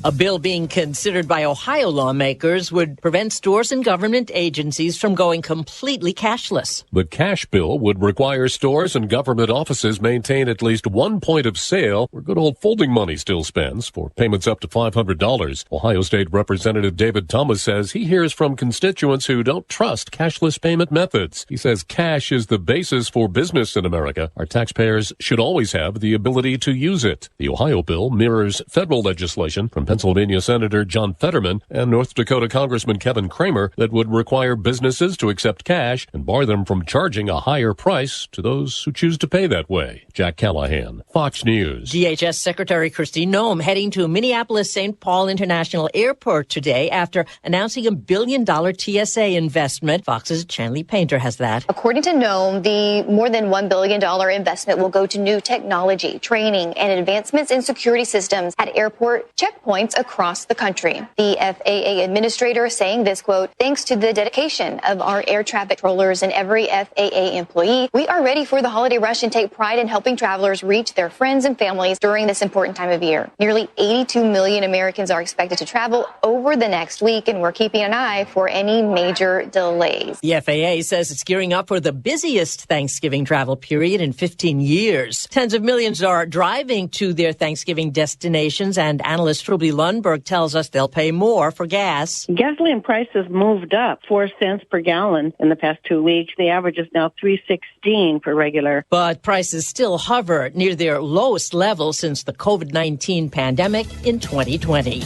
A bill being considered by Ohio lawmakers would prevent stores and government agencies from going completely cashless. The cash bill would require stores and government offices maintain at least one point of sale where good old folding money still spends for payments up to $500. Ohio State Representative David Thomas says he hears from constituents who don't trust cashless payment methods. He says cash is the basis for business in America. Our taxpayers should always have the ability to use it. The Ohio bill mirrors federal legislation from Pennsylvania Senator John Fetterman and North Dakota Congressman Kevin Kramer that would require businesses to accept cash and bar them from charging a higher price to those who choose to pay that way. Jack Callahan, Fox News. DHS Secretary Kristi Noem heading to Minneapolis-St. Paul International Airport today after announcing $1 billion TSA investment. Fox's Chanley Painter has that. According to Noem, the more than $1 billion investment will go to new technology, training, and advancements in security systems at airport checkpoints points across the country. The FAA administrator saying this, quote, thanks to the dedication of our air traffic controllers and every FAA employee, we are ready for the holiday rush and take pride in helping travelers reach their friends and families during this important time of year. Nearly 82 million Americans are expected to travel over the next week, and we're keeping an eye for any major delays. The FAA says it's gearing up for the busiest Thanksgiving travel period in 15 years. Tens of millions are driving to their Thanksgiving destinations, and analyst Ruby Lundberg tells us they'll pay more for gas. Gasoline prices moved up 4 cents per gallon in the past 2 weeks. The average is now $3.16 per regular. But prices still hover near their lowest level since the COVID-19 pandemic in 2020.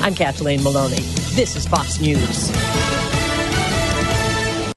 I'm Kathleen Maloney. This is Fox News.